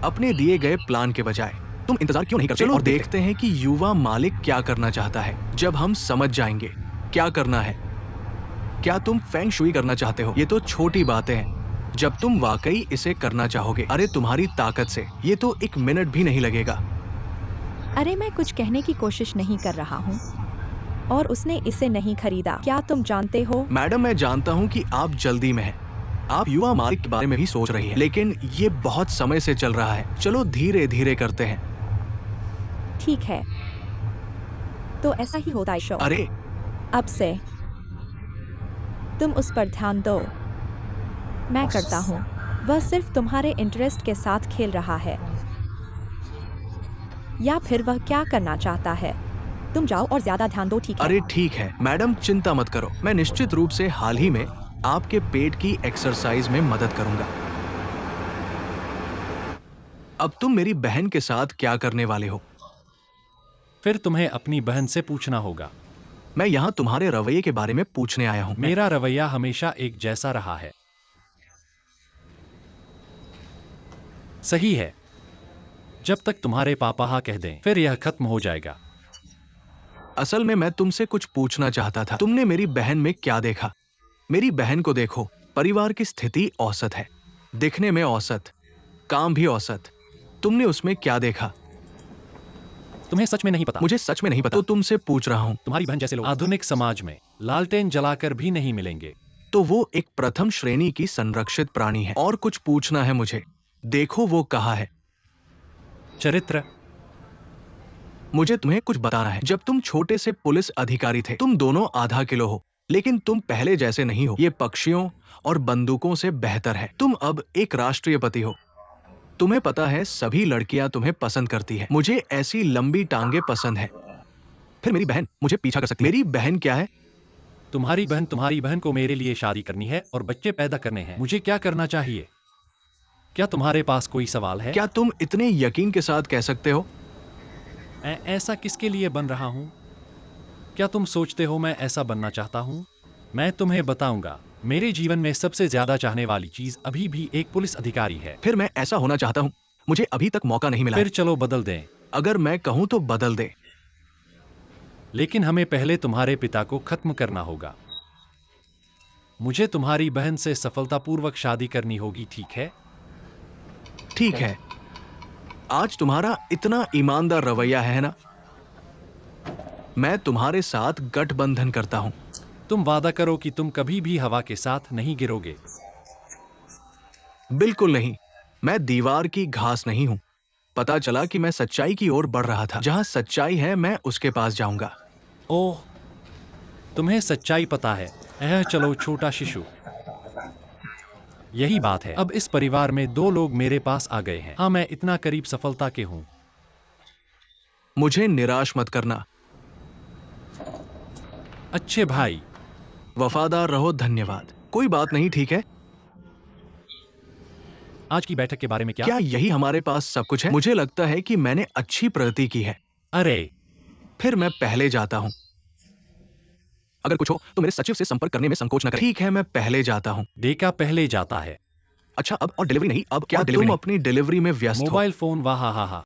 अपने दिए गए प्लान के बजाय तुम इंतजार क्यों नहीं करते? चलो और देखते हैं कि युवा मालिक क्या करना चाहता है। जब हम समझ जाएंगे क्या करना है। क्या तुम फेंग शुई करना चाहते हो? ये तो छोटी बातें हैं जब तुम वाकई इसे करना चाहोगे। अरे तुम्हारी ताकत से ये तो एक मिनट भी नहीं लगेगा। अरे मैं कुछ कहने की कोशिश नहीं कर रहा हूँ। और उसने इसे नहीं खरीदा, क्या तुम जानते हो? मैडम, मैं जानता हूँ कि आप जल्दी में हैं। आप युवा मालिक के बारे में भी सोच रही हैं, लेकिन ये बहुत समय से चल रहा है। चलो धीरे धीरे करते हैं। ठीक है, तो ऐसा ही होता है शो। अरे अब से तुम उस पर ध्यान दो। मैं करता हूँ। वह सिर्फ तुम्हारे इंटरेस्ट के साथ खेल रहा है, या फिर वह क्या करना चाहता है। तुम जाओ और ज्यादा ध्यान दो, ठीक है? अरे ठीक है मैडम, चिंता मत करो। मैं निश्चित रूप से हाल ही में आपके पेट की एक्सरसाइज में मदद करूंगा। अब तुम मेरी बहन के साथ क्या करने वाले हो? फिर तुम्हें अपनी बहन से पूछना होगा। मैं यहाँ तुम्हारे रवैये के बारे में पूछने आया हूँ। मेरा रवैया हमेशा एक जैसा रहा है। सही है। जब तक तुम्हारे पापा हाँ कह दें, फिर यह खत्म हो जाएगा। असल में मैं तुमसे कुछ पूछना चाहता था। तुमने मेरी बहन में क्या देखा? मेरी बहन को देखो, परिवार की स्थिति औसत है, दिखने में औसत, काम भी औसत। तुमने उसमें क्या देखा? तुम्हें सच में नहीं पता? मुझे सच में नहीं पता, तो तुमसे पूछ रहा हूँ। तुम्हारी बहन जैसे लोग आधुनिक समाज में लालटेन जलाकर भी नहीं मिलेंगे। तो वो एक प्रथम श्रेणी की संरक्षित प्राणी है। और कुछ पूछना है मुझे। देखो वो कहाँ है। चरित्र। मुझे तुम्हें कुछ बताना है। जब तुम छोटे से पुलिस अधिकारी थे, तुम दोनों आधा किलो हो, लेकिन तुम पहले जैसे नहीं हो। ये पक्षियों और बंदूकों से बेहतर है। तुम अब एक राष्ट्रपति हो। तुम्हें पता है सभी लड़कियां तुम्हें पसंद करती है। मुझे ऐसी लंबी टांगे पसंद है। फिर मेरी बहन मुझे पीछा कर सकती है। मेरी बहन क्या है? तुम्हारी बहन को मेरे लिए शादी करनी है और बच्चे पैदा करने हैं। मुझे क्या करना चाहिए? क्या तुम्हारे पास कोई सवाल है? क्या तुम इतने यकीन के साथ कह सकते हो? मैं ऐसा किसके लिए बन रहा हूँ? क्या तुम सोचते हो मैं ऐसा बनना चाहता हूँ? मैं तुम्हें बताऊंगा। मेरे जीवन में सबसे ज्यादा चाहने वाली चीज अभी भी एक पुलिस अधिकारी है। फिर मैं ऐसा होना चाहता हूँ। मुझे अभी तक मौका नहीं मिला फिर है। चलो बदल दें। अगर मैं कहूँ तो बदल दे। लेकिन हमें पहले तुम्हारे पिता को खत्म करना होगा। मुझे तुम्हारी बहन से सफलतापूर्वक शादी करनी होगी, ठीक है? ठीक है। आज तुम्हारा इतना ईमानदार रवैया है ना? मैं तुम्हारे साथ गठबंधन करता हूं। तुम वादा करो कि तुम कभी भी हवा के साथ नहीं गिरोगे। बिल्कुल नहीं। मैं दीवार की घास नहीं हूं। पता चला कि मैं सच्चाई की ओर बढ़ रहा था। जहां सच्चाई है मैं उसके पास जाऊंगा। ओह, तुम्हें सच्चाई पता है। चलो छोटा शिशु। यही बात है। अब इस परिवार में 2 लोग मेरे पास आ गए हैं। हाँ, मैं इतना करीब सफलता के हूं। मुझे निराश मत करना। अच्छे भाई। वफादार रहो। धन्यवाद। कोई बात नहीं, ठीक है। आज की बैठक के बारे में क्या? क्या यही हमारे पास सब कुछ है? मुझे लगता है कि मैंने अच्छी प्रगति की है। अरे, फिर मैं पहले जाता हूं। अगर कुछ हो तो मेरे सचिव से संपर्क करने में संकोच न करें। ठीक है, मैं पहले जाता हूं। डेका पहले जाता है। अच्छा, अब और डिलीवरी नहीं। अब क्या और डिलीवरी? तुम नहीं। अपनी डिलीवरी में व्यस्त हो। मोबाइल फोन, वाह हा हा हा।